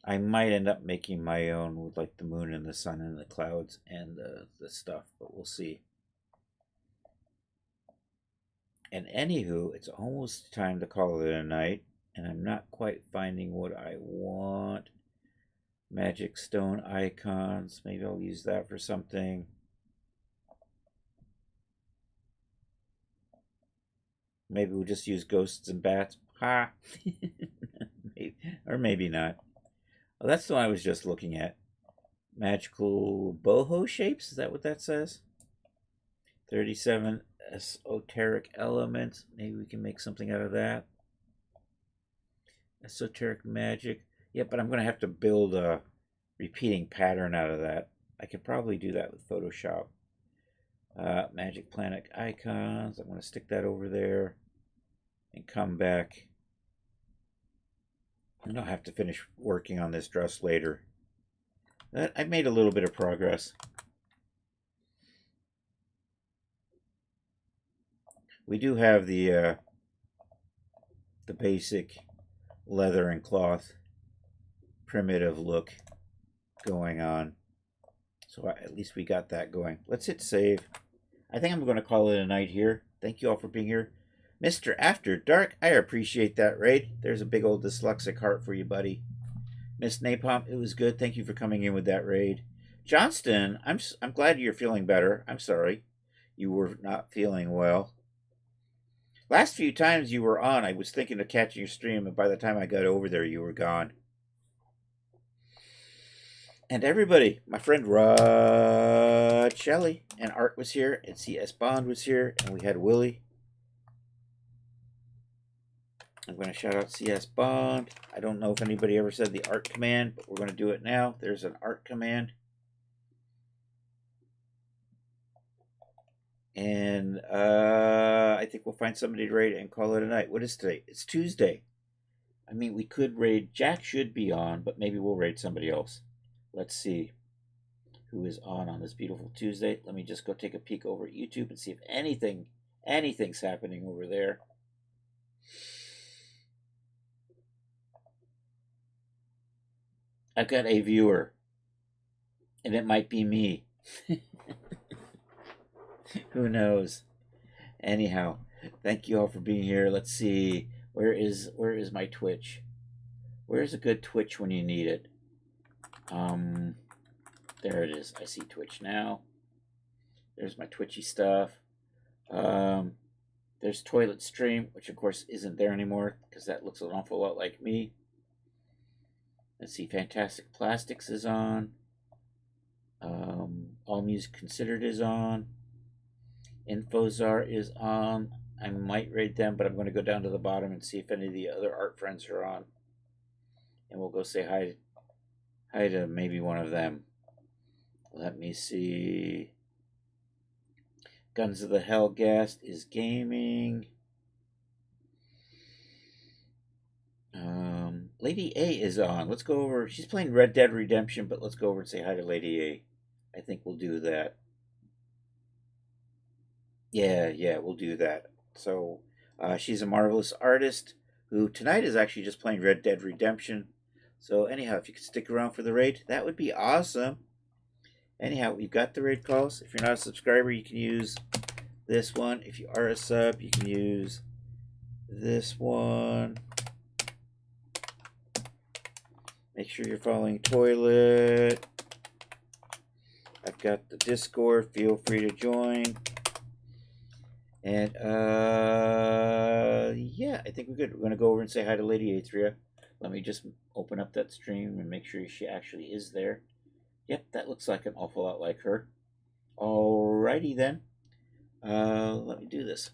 I might end up making my own with like the moon and the sun and the clouds and the stuff, but we'll see. And anywho, it's almost time to call it a night, and I'm not quite finding what I want. Magic stone icons. Maybe I'll use that for something. Maybe we'll just use ghosts and bats. Ha! Maybe, or maybe not. Well, that's the one I was just looking at. Magical boho shapes? Is that what that says? 37 esoteric elements. Maybe we can make something out of that. Esoteric magic. Yeah, but I'm going to have to build a repeating pattern out of that. I could probably do that with Photoshop. Magic Planet icons. I'm going to stick that over there and come back. And I'll have to finish working on this dress later. I made a little bit of progress. We do have the basic leather and cloth primitive look going on. So at least we got that going. Let's hit save. I think I'm going to call it a night here. Thank you all for being here. Mr. After Dark, I appreciate that raid. There's a big old dyslexic heart for you, buddy. Miss Napalm, it was good. Thank you for coming in with that raid. Johnston, I'm glad you're feeling better. I'm sorry you were not feeling well. Last few times you were on, I was thinking of catching your stream, and by the time I got over there, you were gone. And everybody, my friend Rod Shelley and Art was here, and CS Bond was here, and we had Willie. I'm going to shout out CS Bond. I don't know if anybody ever said the art command, but we're going to do it now. There's an art command. And I think we'll find somebody to raid and call it a night. What is today? It's Tuesday. I mean, we could raid. Jack should be on, but maybe we'll raid somebody else. Let's see who is on this beautiful Tuesday. Let me just go take a peek over at YouTube and see if anything's happening over there. I've got a viewer, and it might be me. Who knows? Anyhow, thank you all for being here. Let's see. Where is my Twitch? Where's a good Twitch when you need it? There it is. I see Twitch now. There's my Twitchy stuff. There's Toilet Stream, which of course isn't there anymore because that looks an awful lot like me. Let's see. Fantastic Plastics is on. All Music Considered is on. Infozar is on. I might raid them, but I'm going to go down to the bottom and see if any of the other art friends are on. And we'll go say hi to maybe one of them. Let me see. Guns of the Hellgast is gaming. Lady A is on. Let's go over. She's playing Red Dead Redemption, but let's go over and say hi to Lady A. I think we'll do that. Yeah, we'll do that. So, she's a marvelous artist who tonight is actually just playing Red Dead Redemption. So, anyhow, if you could stick around for the raid, that would be awesome. Anyhow, we've got the raid calls. If you're not a subscriber, you can use this one. If you are a sub, you can use this one. Make sure you're following Toilet. I've got the Discord. Feel free to join. And, yeah, I think we're good. We're going to go over and say hi to Lady Atria. Let me just open up that stream and make sure she actually is there. Yep, that looks like an awful lot like her. Alrighty then. Let me do this.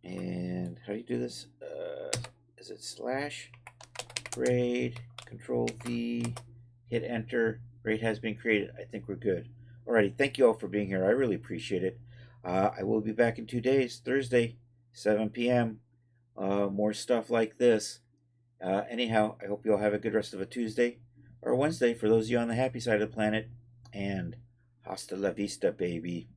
And how do you do this? Is it slash grade, control V, hit enter. Grade has been created. I think we're good. Alrighty, thank you all for being here. I really appreciate it. I will be back in 2 days, Thursday, 7 p.m. More stuff like this. Anyhow, I hope you all have a good rest of a Tuesday or Wednesday for those of you on the happy side of the planet. And hasta la vista, baby.